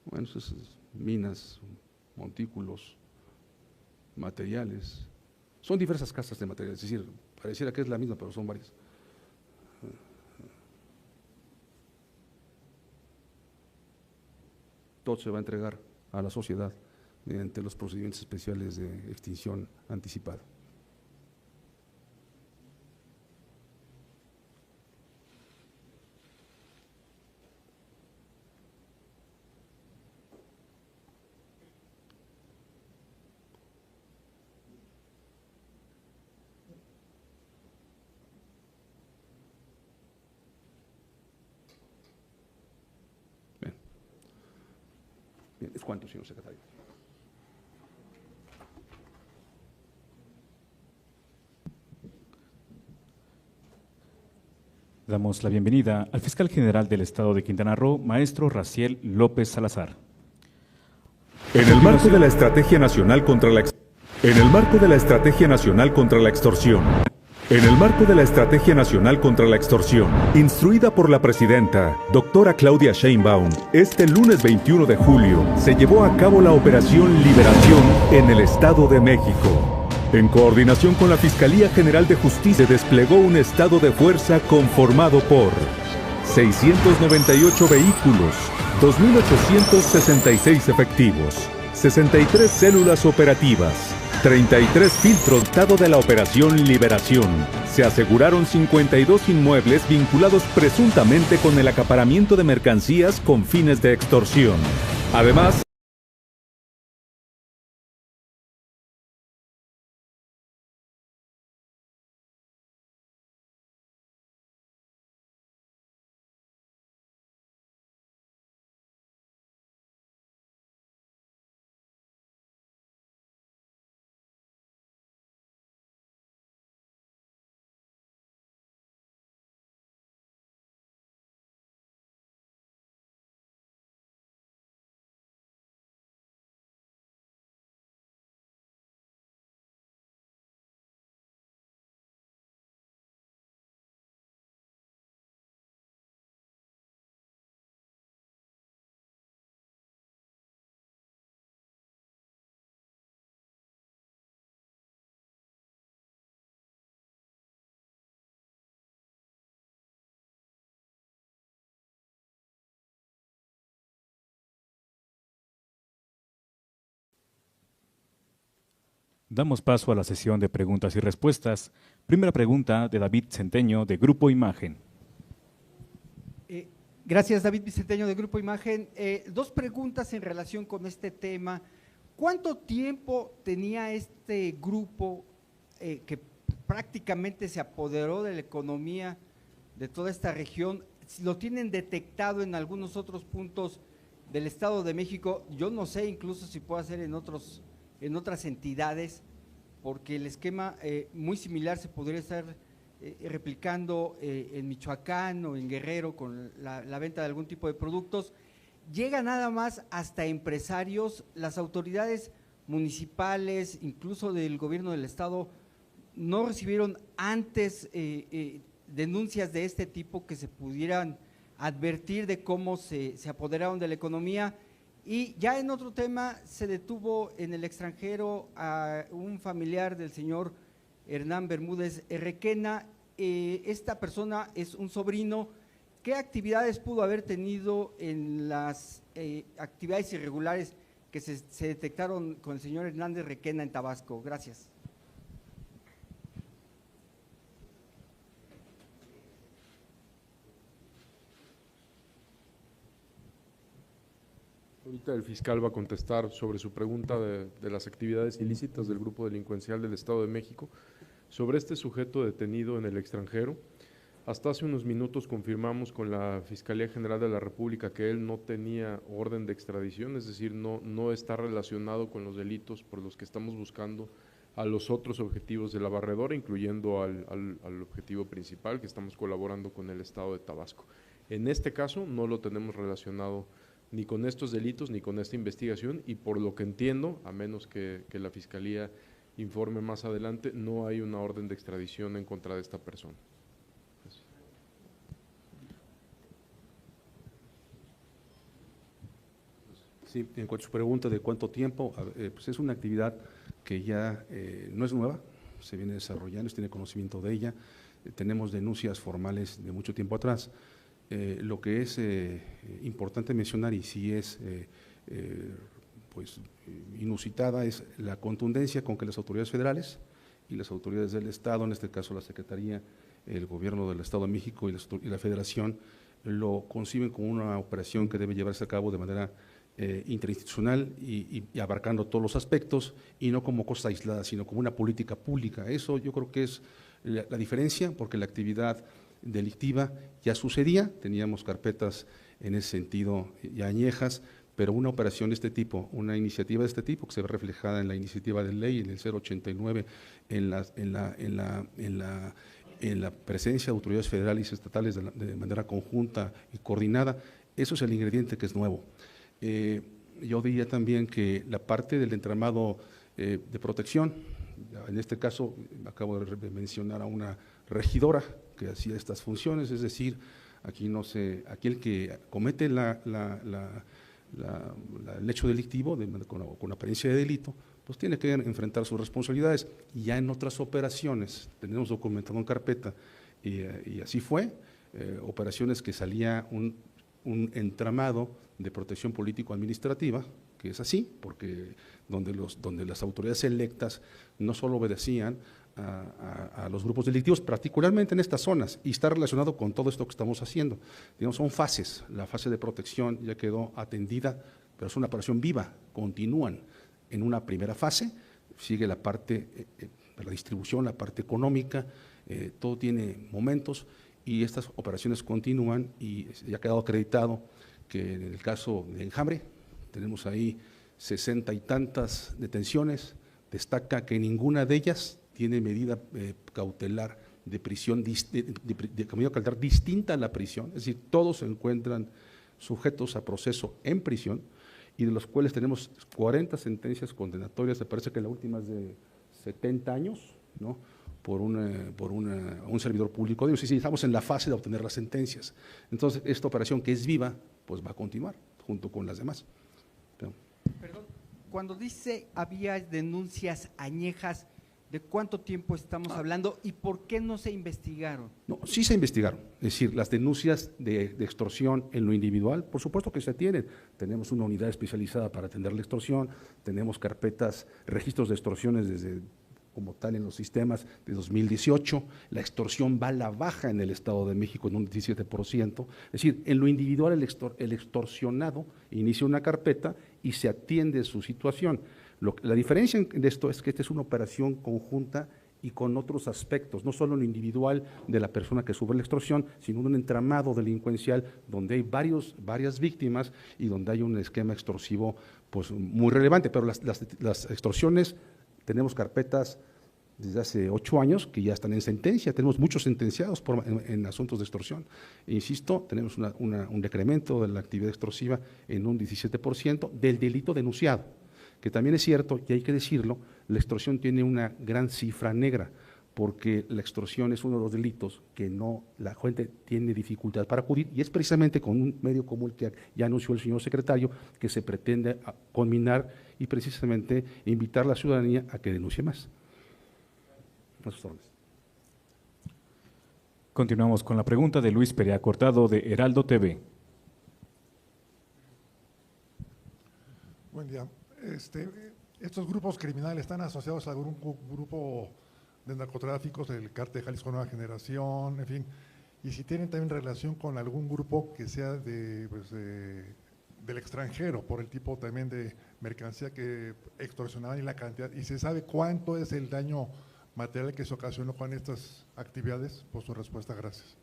Bueno, esas minas, montículos, materiales. Son diversas casas de materiales, es decir, pareciera que es la misma, pero son varias. Todo se va a entregar a la sociedad mediante los procedimientos especiales de extinción anticipada. Bien, ¿es cuánto, señor secretario? Damos la bienvenida al fiscal general del Estado de Quintana Roo, maestro Raciel López Salazar. En el marco de la Estrategia Nacional contra la extorsión. En el marco de la Estrategia Nacional contra la Extorsión, instruida por la presidenta, doctora Claudia Sheinbaum, este lunes 21 de julio se llevó a cabo la Operación Liberación en el Estado de México. En coordinación con la Fiscalía General de Justicia, se desplegó un estado de fuerza conformado por 698 vehículos, 2.866 efectivos, 63 células operativas, 33 filtros. Estado de la Operación Liberación. Se aseguraron 52 inmuebles vinculados presuntamente con el acaparamiento de mercancías con fines de extorsión. Además, Damos paso a la sesión de preguntas y respuestas. Primera pregunta de David Centeño, de Grupo Imagen. Gracias, David Bicenteño, de Grupo Imagen. Dos preguntas en relación con este tema. ¿Cuánto tiempo tenía este grupo que prácticamente se apoderó de la economía de toda esta región? ¿Lo tienen detectado en algunos otros puntos del Estado de México? Yo no sé incluso si puede ser en otras entidades, porque el esquema muy similar se podría estar replicando en Michoacán o en Guerrero con la venta de algún tipo de productos. Llega nada más hasta empresarios. Las autoridades municipales, incluso del gobierno del estado, no recibieron antes denuncias de este tipo que se pudieran advertir de cómo se apoderaron de la economía. Y ya en otro tema, se detuvo en el extranjero a un familiar del señor Hernán Bermúdez Requena. Esta persona es un sobrino. ¿Qué actividades pudo haber tenido en las actividades irregulares que se detectaron con el señor Hernández Requena en Tabasco? Gracias. Ahorita el fiscal va a contestar sobre su pregunta de las actividades ilícitas del grupo delincuencial del Estado de México. Sobre este sujeto detenido en el extranjero, hasta hace unos minutos confirmamos con la Fiscalía General de la República que él no tenía orden de extradición, es decir, no está relacionado con los delitos por los que estamos buscando a los otros objetivos de la barredora, incluyendo al objetivo principal, que estamos colaborando con el Estado de Tabasco. En este caso no lo tenemos relacionado ni con estos delitos ni con esta investigación, y por lo que entiendo, a menos que la Fiscalía informe más adelante, no hay una orden de extradición en contra de esta persona. Sí, en cuanto a su pregunta de cuánto tiempo, pues es una actividad que ya no es nueva, se viene desarrollando, se tiene conocimiento de ella, tenemos denuncias formales de mucho tiempo atrás. Lo que es importante mencionar, y sí es pues inusitada, es la contundencia con que las autoridades federales y las autoridades del Estado, en este caso la Secretaría, el Gobierno del Estado de México y la Federación, lo conciben como una operación que debe llevarse a cabo de manera interinstitucional y abarcando todos los aspectos, y no como cosa aislada, sino como una política pública. Eso yo creo que es la diferencia, porque la actividad delictiva ya sucedía, teníamos carpetas en ese sentido ya añejas, pero una operación de este tipo, una iniciativa de este tipo, que se ve reflejada en la iniciativa de ley, en el 089, en la presencia de autoridades federales y estatales de manera conjunta y coordinada, eso es el ingrediente que es nuevo. Yo diría también que la parte del entramado de protección, en este caso acabo de mencionar a una regidora que hacía estas funciones, es decir, aquí el que comete el hecho delictivo con apariencia de delito, pues tiene que enfrentar sus responsabilidades. Y ya en otras operaciones, tenemos documentado en carpeta, y así fue, operaciones que salía un entramado de protección político-administrativa, que es así, porque donde las autoridades electas no solo obedecían a los grupos delictivos, particularmente en estas zonas, y está relacionado con todo esto que estamos haciendo. Digamos, son fases. La fase de protección ya quedó atendida, pero es una operación viva, continúan. En una primera fase sigue la parte de la distribución, la parte económica, todo tiene momentos, y estas operaciones continúan, y ya ha quedado acreditado que en el caso de Enjambre tenemos ahí 60 y tantas detenciones. Destaca que ninguna de ellas tiene medida cautelar de prisión, de medida cautelar distinta a la prisión, es decir, todos se encuentran sujetos a proceso en prisión, y de los cuales tenemos 40 sentencias condenatorias, me parece que la última es de 70 años, ¿no?, por un servidor público. Digo, sí, estamos en la fase de obtener las sentencias. Entonces, esta operación, que es viva, pues va a continuar junto con las demás. Perdón, cuando dice había denuncias añejas, ¿De cuánto tiempo estamos hablando y por qué no se investigaron? No, sí se investigaron, es decir, las denuncias de extorsión en lo individual, por supuesto que se tienen. Tenemos una unidad especializada para atender la extorsión, tenemos carpetas, registros de extorsiones desde como tal en los sistemas de 2018, la extorsión va a la baja en el Estado de México en un 17%, es decir, en lo individual el extorsionado inicia una carpeta y se atiende su situación. La diferencia de esto es que esta es una operación conjunta y con otros aspectos, no solo en lo individual de la persona que sufre la extorsión, sino un entramado delincuencial donde hay varias víctimas y donde hay un esquema extorsivo pues, muy relevante. Pero las extorsiones, tenemos carpetas desde hace 8 años que ya están en sentencia, tenemos muchos sentenciados en asuntos de extorsión. E insisto, tenemos un decremento de la actividad extorsiva en un 17% del delito denunciado. Que también es cierto, y hay que decirlo, la extorsión tiene una gran cifra negra, porque la extorsión es uno de los delitos que la gente tiene dificultad para acudir, y es precisamente con un medio como el que ya anunció el señor secretario, que se pretende conminar y precisamente invitar a la ciudadanía a que denuncie más. A sus órdenes. Continuamos con la pregunta de Luis Perea Cortado, de Heraldo TV. Buen día. ¿Estos grupos criminales están asociados a algún grupo de narcotráficos, del Cártel Jalisco Nueva Generación, en fin? Y si tienen también relación con algún grupo que sea del extranjero, por el tipo también de mercancía que extorsionaban y la cantidad, y se sabe cuánto es el daño material que se ocasionó con estas actividades. Por su respuesta, gracias.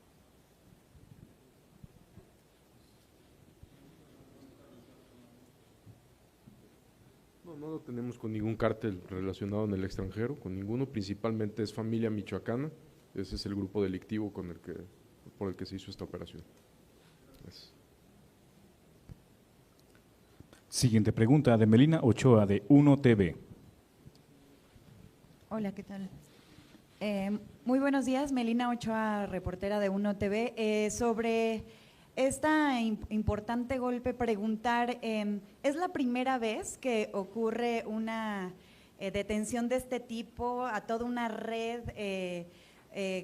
No lo tenemos con ningún cártel relacionado en el extranjero, con ninguno, principalmente es familia michoacana, ese es el grupo delictivo por el que se hizo esta operación. Gracias. Siguiente pregunta de Melina Ochoa, de Uno TV. Hola, ¿qué tal? Muy buenos días, Melina Ochoa, reportera de Uno TV. Sobre este importante golpe, preguntar, ¿es la primera vez que ocurre una detención de este tipo a toda una red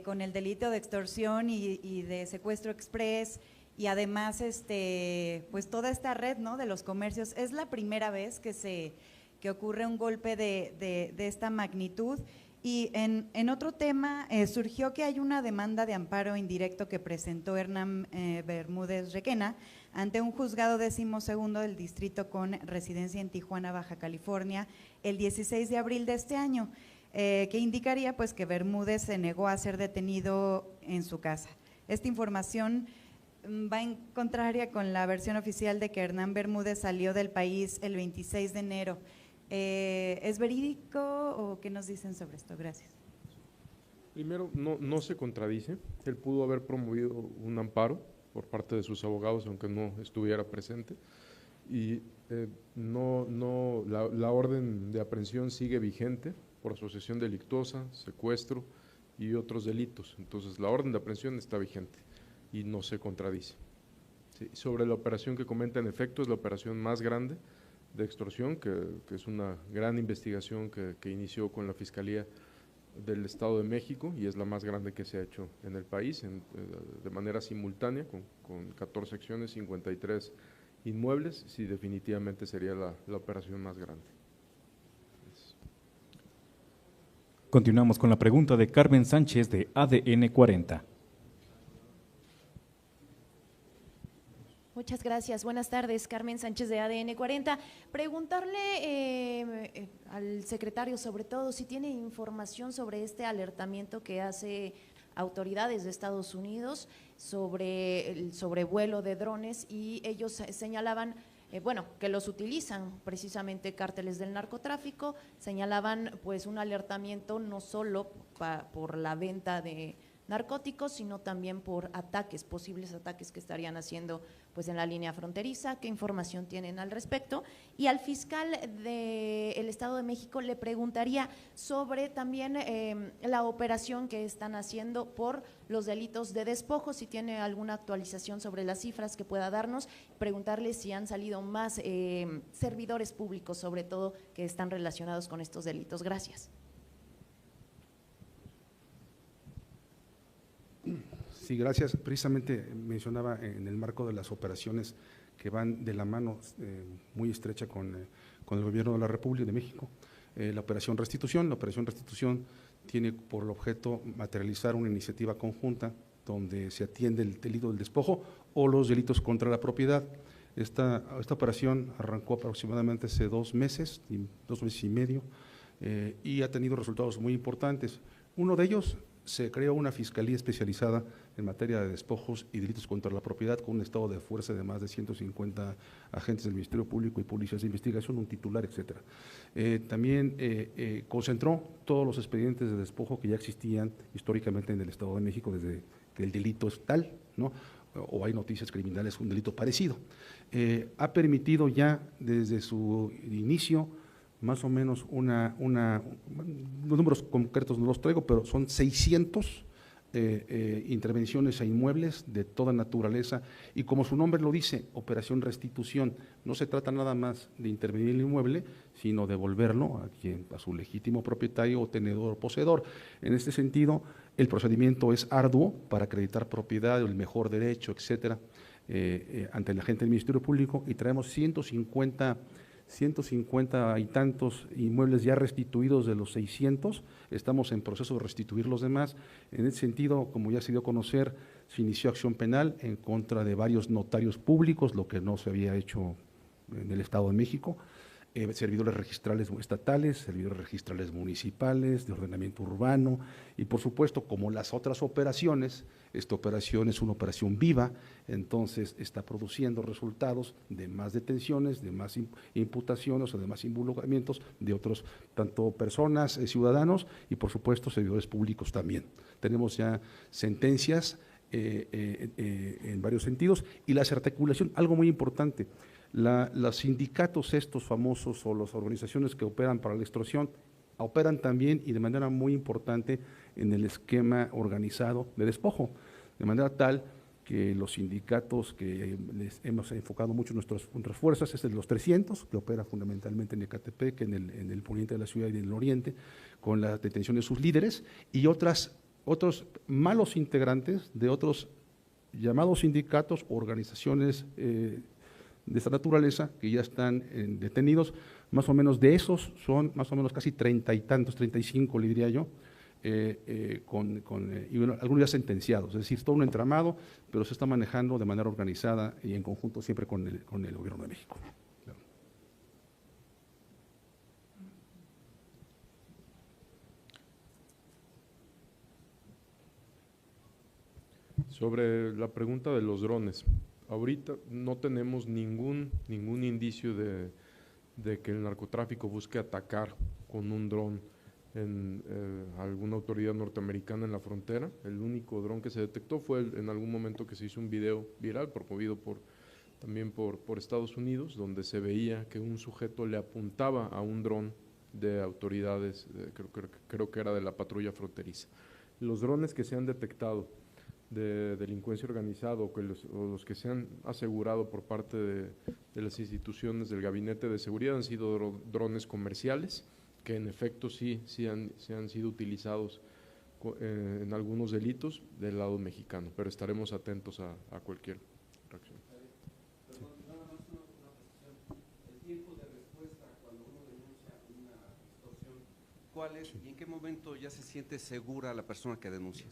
con el delito de extorsión y de secuestro express? Y además, pues toda esta red, ¿no?, de los comercios, ¿es la primera vez que ocurre un golpe de esta magnitud? Y en otro tema, surgió que hay una demanda de amparo indirecto que presentó Hernán Bermúdez Requena ante un juzgado 12º del distrito con residencia en Tijuana, Baja California, el 16 de abril de este año, que indicaría pues que Bermúdez se negó a ser detenido en su casa. Esta información va en contraria con la versión oficial de que Hernán Bermúdez salió del país el 26 de enero. ¿Es verídico o qué nos dicen sobre esto? Gracias. Primero, no se contradice, él pudo haber promovido un amparo por parte de sus abogados, aunque no estuviera presente, y la orden de aprehensión sigue vigente por asociación delictuosa, secuestro y otros delitos, entonces la orden de aprehensión está vigente y no se contradice. Sí, sobre la operación que comenta, en efecto, es la operación más grande de extorsión, que es una gran investigación que inició con la Fiscalía del Estado de México y es la más grande que se ha hecho en el país de manera simultánea, con 14 acciones, 53 inmuebles. Sí, definitivamente sería la operación más grande. Continuamos con la pregunta de Carmen Sánchez, de ADN 40. Muchas gracias. Buenas tardes, Carmen Sánchez de ADN 40. Preguntarle al secretario, sobre todo, si tiene información sobre este alertamiento que hace autoridades de Estados Unidos sobre el sobrevuelo de drones, y ellos señalaban, que los utilizan precisamente cárteles del narcotráfico, señalaban pues un alertamiento no solo por la venta de narcóticos, sino también por ataques, posibles ataques que estarían haciendo pues en la línea fronteriza. ¿Qué información tienen al respecto? Y al fiscal del Estado de México le preguntaría sobre también la operación que están haciendo por los delitos de despojo, si tiene alguna actualización sobre las cifras que pueda darnos, preguntarle si han salido más servidores públicos, sobre todo, que están relacionados con estos delitos. Gracias. Sí, gracias. Precisamente mencionaba en el marco de las operaciones que van de la mano muy estrecha con el Gobierno de la República de México, la Operación Restitución. La Operación Restitución tiene por objeto materializar una iniciativa conjunta donde se atiende el delito del despojo o los delitos contra la propiedad. Esta operación arrancó aproximadamente hace 2 meses, 2 meses y medio, y ha tenido resultados muy importantes. Uno de ellos, se creó una fiscalía especializada en materia de despojos y delitos contra la propiedad con un estado de fuerza de más de 150 agentes del Ministerio Público y policías de investigación, un titular, etcétera. También concentró todos los expedientes de despojo que ya existían históricamente en el Estado de México desde que el delito es tal, ¿no?, o hay noticias criminales, un delito parecido. Ha permitido ya desde su inicio más o menos los números concretos no los traigo, pero son 600 intervenciones a inmuebles de toda naturaleza, y como su nombre lo dice, operación restitución, no se trata nada más de intervenir el inmueble, sino devolverlo a su legítimo propietario o tenedor o poseedor. En este sentido, el procedimiento es arduo para acreditar propiedad, el mejor derecho, etcétera, ante la gente del Ministerio Público, y traemos 150 y tantos inmuebles ya restituidos de los 600, estamos en proceso de restituir los demás. En ese sentido, como ya se dio a conocer, se inició acción penal en contra de varios notarios públicos, lo que no se había hecho en el Estado de México, servidores registrales estatales, servidores registrales municipales, de ordenamiento urbano, y por supuesto, como las otras operaciones, esta operación es una operación viva, entonces está produciendo resultados de más detenciones, de más imputaciones o de más involucramientos de otros, tanto personas, ciudadanos y por supuesto servidores públicos también. Tenemos ya sentencias en varios sentidos, y la articulación, algo muy importante. Los sindicatos estos famosos o las organizaciones que operan para la extorsión operan también y de manera muy importante en el esquema organizado de despojo, de manera tal que los sindicatos que les hemos enfocado mucho nuestras fuerzas es el de los 300, que opera fundamentalmente en Ecatepec, en el poniente de la ciudad y en el oriente, con la detención de sus líderes, y otros malos integrantes de otros llamados sindicatos o organizaciones de esta naturaleza que ya están detenidos. Más o menos de esos son más o menos casi 30 y tantos, 35 le diría yo, y bueno, algunos ya sentenciados, es decir, todo un entramado, pero se está manejando de manera organizada y en conjunto siempre con el Gobierno de México. Claro. Sobre la pregunta de los drones, ahorita no tenemos ningún indicio de que el narcotráfico busque atacar con un dron en alguna autoridad norteamericana en la frontera. El único dron que se detectó fue en algún momento que se hizo un video viral promovido también por Estados Unidos, donde se veía que un sujeto le apuntaba a un dron de autoridades, creo que era de la patrulla fronteriza. Los drones que se han detectado de delincuencia organizada o los que se han asegurado por parte de las instituciones del Gabinete de Seguridad han sido drones comerciales, que en efecto sí han sido utilizados en algunos delitos del lado mexicano, pero estaremos atentos a cualquier reacción. Perdón, nada más una precisión. El tiempo de respuesta cuando uno denuncia una extorsión, ¿cuál es y en qué momento ya se siente segura la persona que denuncia?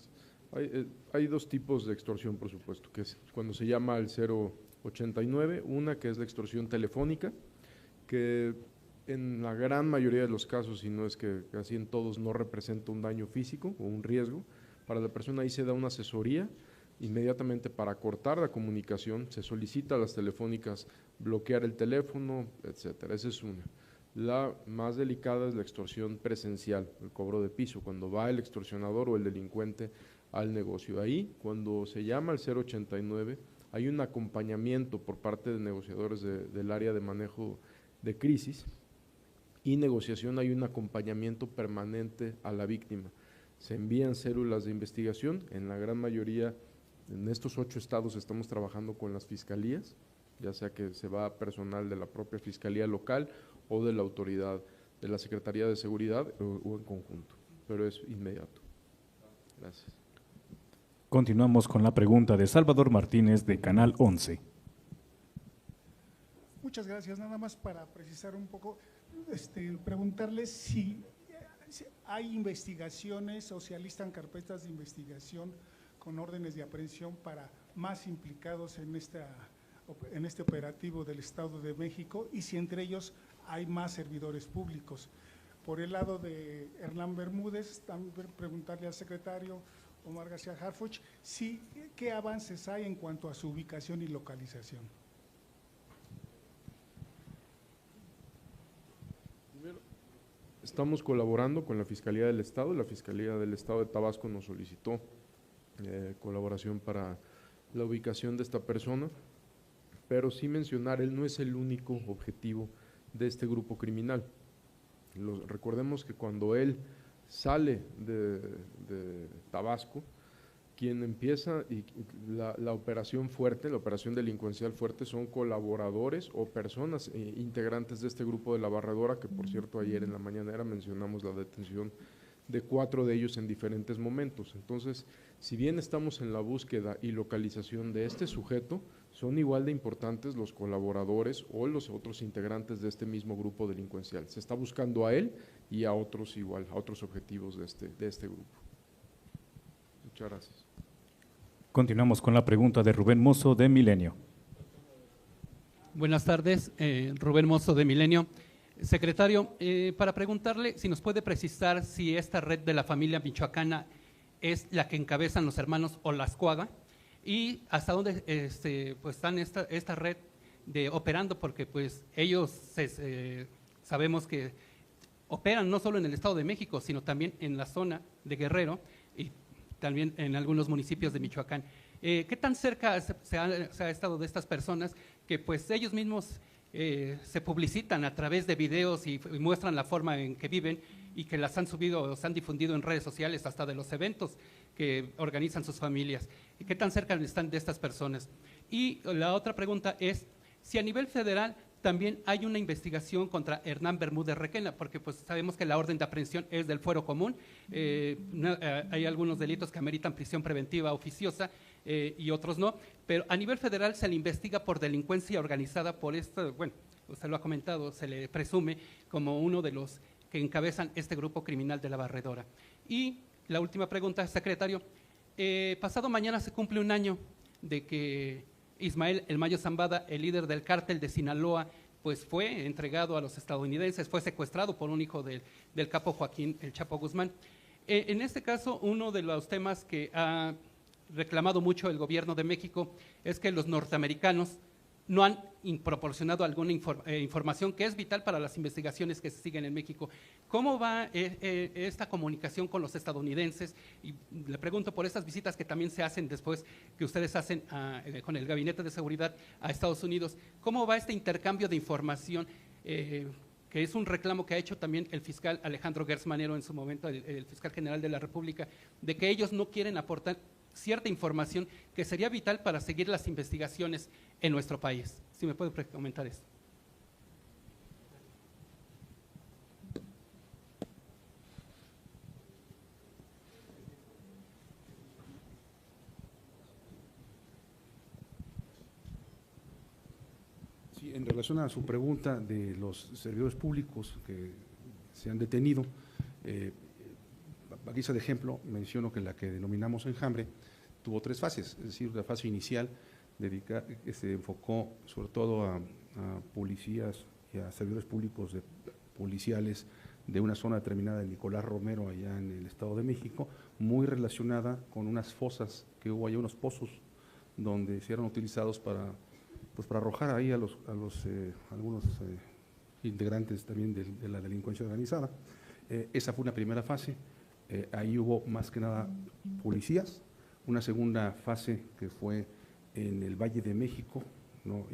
Hay dos tipos de extorsión, por supuesto, que es cuando se llama al 089, una que es la extorsión telefónica, que en la gran mayoría de los casos, si no es que casi en todos, no representa un daño físico o un riesgo. Para la persona ahí se da una asesoría inmediatamente para cortar la comunicación, se solicita a las telefónicas bloquear el teléfono, etcétera. Esa es una. La más delicada es la extorsión presencial, el cobro de piso, cuando va el extorsionador o el delincuente al negocio. Ahí, cuando se llama al 089, hay un acompañamiento por parte de negociadores del área de manejo de crisis y negociación, hay un acompañamiento permanente a la víctima. Se envían células de investigación, en la gran mayoría, en estos 8 estados estamos trabajando con las fiscalías, ya sea que se va personal de la propia fiscalía local o de la autoridad de la Secretaría de Seguridad o en conjunto, pero es inmediato. Gracias. Continuamos con la pregunta de Salvador Martínez de Canal 11. Muchas gracias. Nada más para precisar un poco, preguntarles si hay investigaciones o se alistan carpetas de investigación con órdenes de aprehensión para más implicados en este operativo del Estado de México y si entre ellos hay más servidores públicos. Por el lado de Hernán Bermúdez, también preguntarle al secretario Omar García Harfuch qué avances hay en cuanto a su ubicación y localización. Estamos colaborando con la Fiscalía del Estado. La Fiscalía del Estado de Tabasco nos solicitó colaboración para la ubicación de esta persona, pero sí mencionar, él no es el único objetivo de este grupo criminal. Recordemos que cuando él sale de Tabasco, quien empieza la operación fuerte, la operación delincuencial fuerte, son colaboradores o personas integrantes de este grupo de la Barredora, que por cierto ayer en la mañanera mencionamos la detención de 4 de ellos en diferentes momentos. Entonces, si bien estamos en la búsqueda y localización de este sujeto, son igual de importantes los colaboradores o los otros integrantes de este mismo grupo delincuencial. Se está buscando a él y a otros igual, a otros objetivos de este grupo. Muchas gracias. Continuamos con la pregunta de Rubén Mozo de Milenio. Buenas tardes, Rubén Mozo de Milenio. Secretario, para preguntarle si nos puede precisar si esta red de la familia michoacana es la que encabezan los hermanos Olascuaga y hasta dónde pues están esta red operando, porque pues ellos sabemos que operan no solo en el Estado de México, sino también en la zona de Guerrero y también en algunos municipios de Michoacán. ¿Qué tan cerca se ha estado de estas personas que pues ellos mismos se publicitan a través de videos y muestran la forma en que viven y que las han subido, se han difundido en redes sociales hasta de los eventos que organizan sus familias? ¿Y qué tan cerca están de estas personas? Y la otra pregunta es si a nivel federal también hay una investigación contra Hernán Bermúdez Requena, porque pues sabemos que la orden de aprehensión es del fuero común, hay algunos delitos que ameritan prisión preventiva oficiosa y otros no, pero a nivel federal se le investiga por delincuencia organizada por esto, bueno, usted lo ha comentado, se le presume como uno de los que encabezan este grupo criminal de la Barredora. Y la última pregunta, secretario, pasado mañana se cumple un año de que Ismael El Mayo Zambada, el líder del cártel de Sinaloa, pues fue entregado a los estadounidenses, fue secuestrado por un hijo del capo Joaquín El Chapo Guzmán. En este caso, uno de los temas que ha reclamado mucho el gobierno de México es que los norteamericanos no han proporcionado alguna información que es vital para las investigaciones que se siguen en México. ¿Cómo va esta comunicación con los estadounidenses? Y le pregunto por estas visitas que también se hacen después, que ustedes hacen con el Gabinete de Seguridad a Estados Unidos. ¿Cómo va este intercambio de información, que es un reclamo que ha hecho también el fiscal Alejandro Gertz Manero en su momento, el fiscal general de la República, de que ellos no quieren aportar cierta información que sería vital para seguir las investigaciones en nuestro país? Si me puede comentar esto. Sí, en relación a su pregunta de los servidores públicos que se han detenido, aquí de ejemplo menciono que la que denominamos Enjambre tuvo 3 fases, es decir, la fase inicial que se enfocó sobre todo a policías y a servidores públicos policiales de una zona determinada de Nicolás Romero allá en el Estado de México, muy relacionada con unas fosas que hubo allá, unos pozos donde se eran utilizados para arrojar ahí a algunos integrantes también de la delincuencia organizada. Esa fue una primera fase. Ahí hubo más que nada policías. Una segunda fase que fue en el Valle de México, ¿no?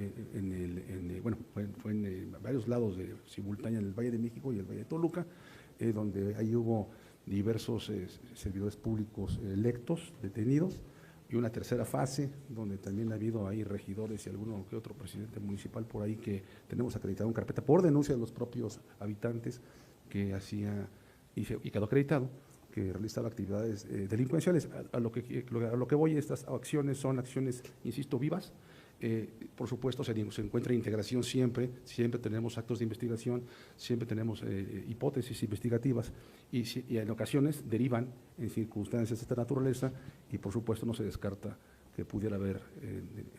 Fue en varios lados simultánea en el Valle de México y el Valle de Toluca, donde ahí hubo diversos servidores públicos electos, detenidos, y una tercera fase donde también ha habido ahí regidores y alguno que otro presidente municipal por ahí que tenemos acreditado en carpeta por denuncia de los propios habitantes que hacía, y quedó acreditado, que realizaba actividades delincuenciales. A lo que voy, estas acciones son acciones, insisto, vivas. Por supuesto, se encuentra integración siempre tenemos actos de investigación, siempre tenemos hipótesis investigativas y en ocasiones derivan en circunstancias de esta naturaleza y por supuesto no se descarta que pudiera haber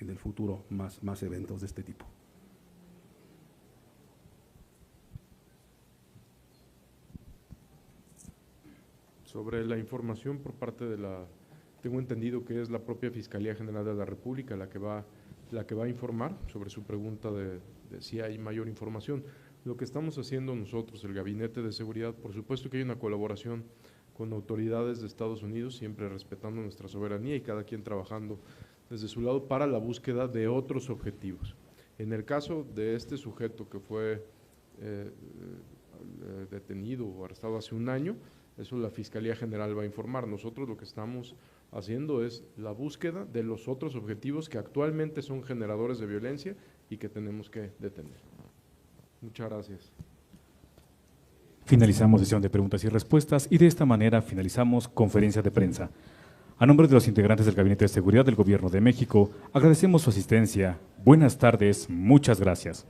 en el futuro más eventos de este tipo. Sobre la información por parte de tengo entendido que es la propia Fiscalía General de la República la que va a informar sobre su pregunta de si hay mayor información. Lo que estamos haciendo nosotros, el Gabinete de Seguridad, por supuesto que hay una colaboración con autoridades de Estados Unidos, siempre respetando nuestra soberanía y cada quien trabajando desde su lado para la búsqueda de otros objetivos. En el caso de este sujeto que fue detenido o arrestado hace un año, eso la Fiscalía General va a informar. Nosotros lo que estamos haciendo es la búsqueda de los otros objetivos que actualmente son generadores de violencia y que tenemos que detener. Muchas gracias. Finalizamos sesión de preguntas y respuestas y de esta manera finalizamos conferencia de prensa. A nombre de los integrantes del Gabinete de Seguridad del Gobierno de México, agradecemos su asistencia. Buenas tardes, muchas gracias.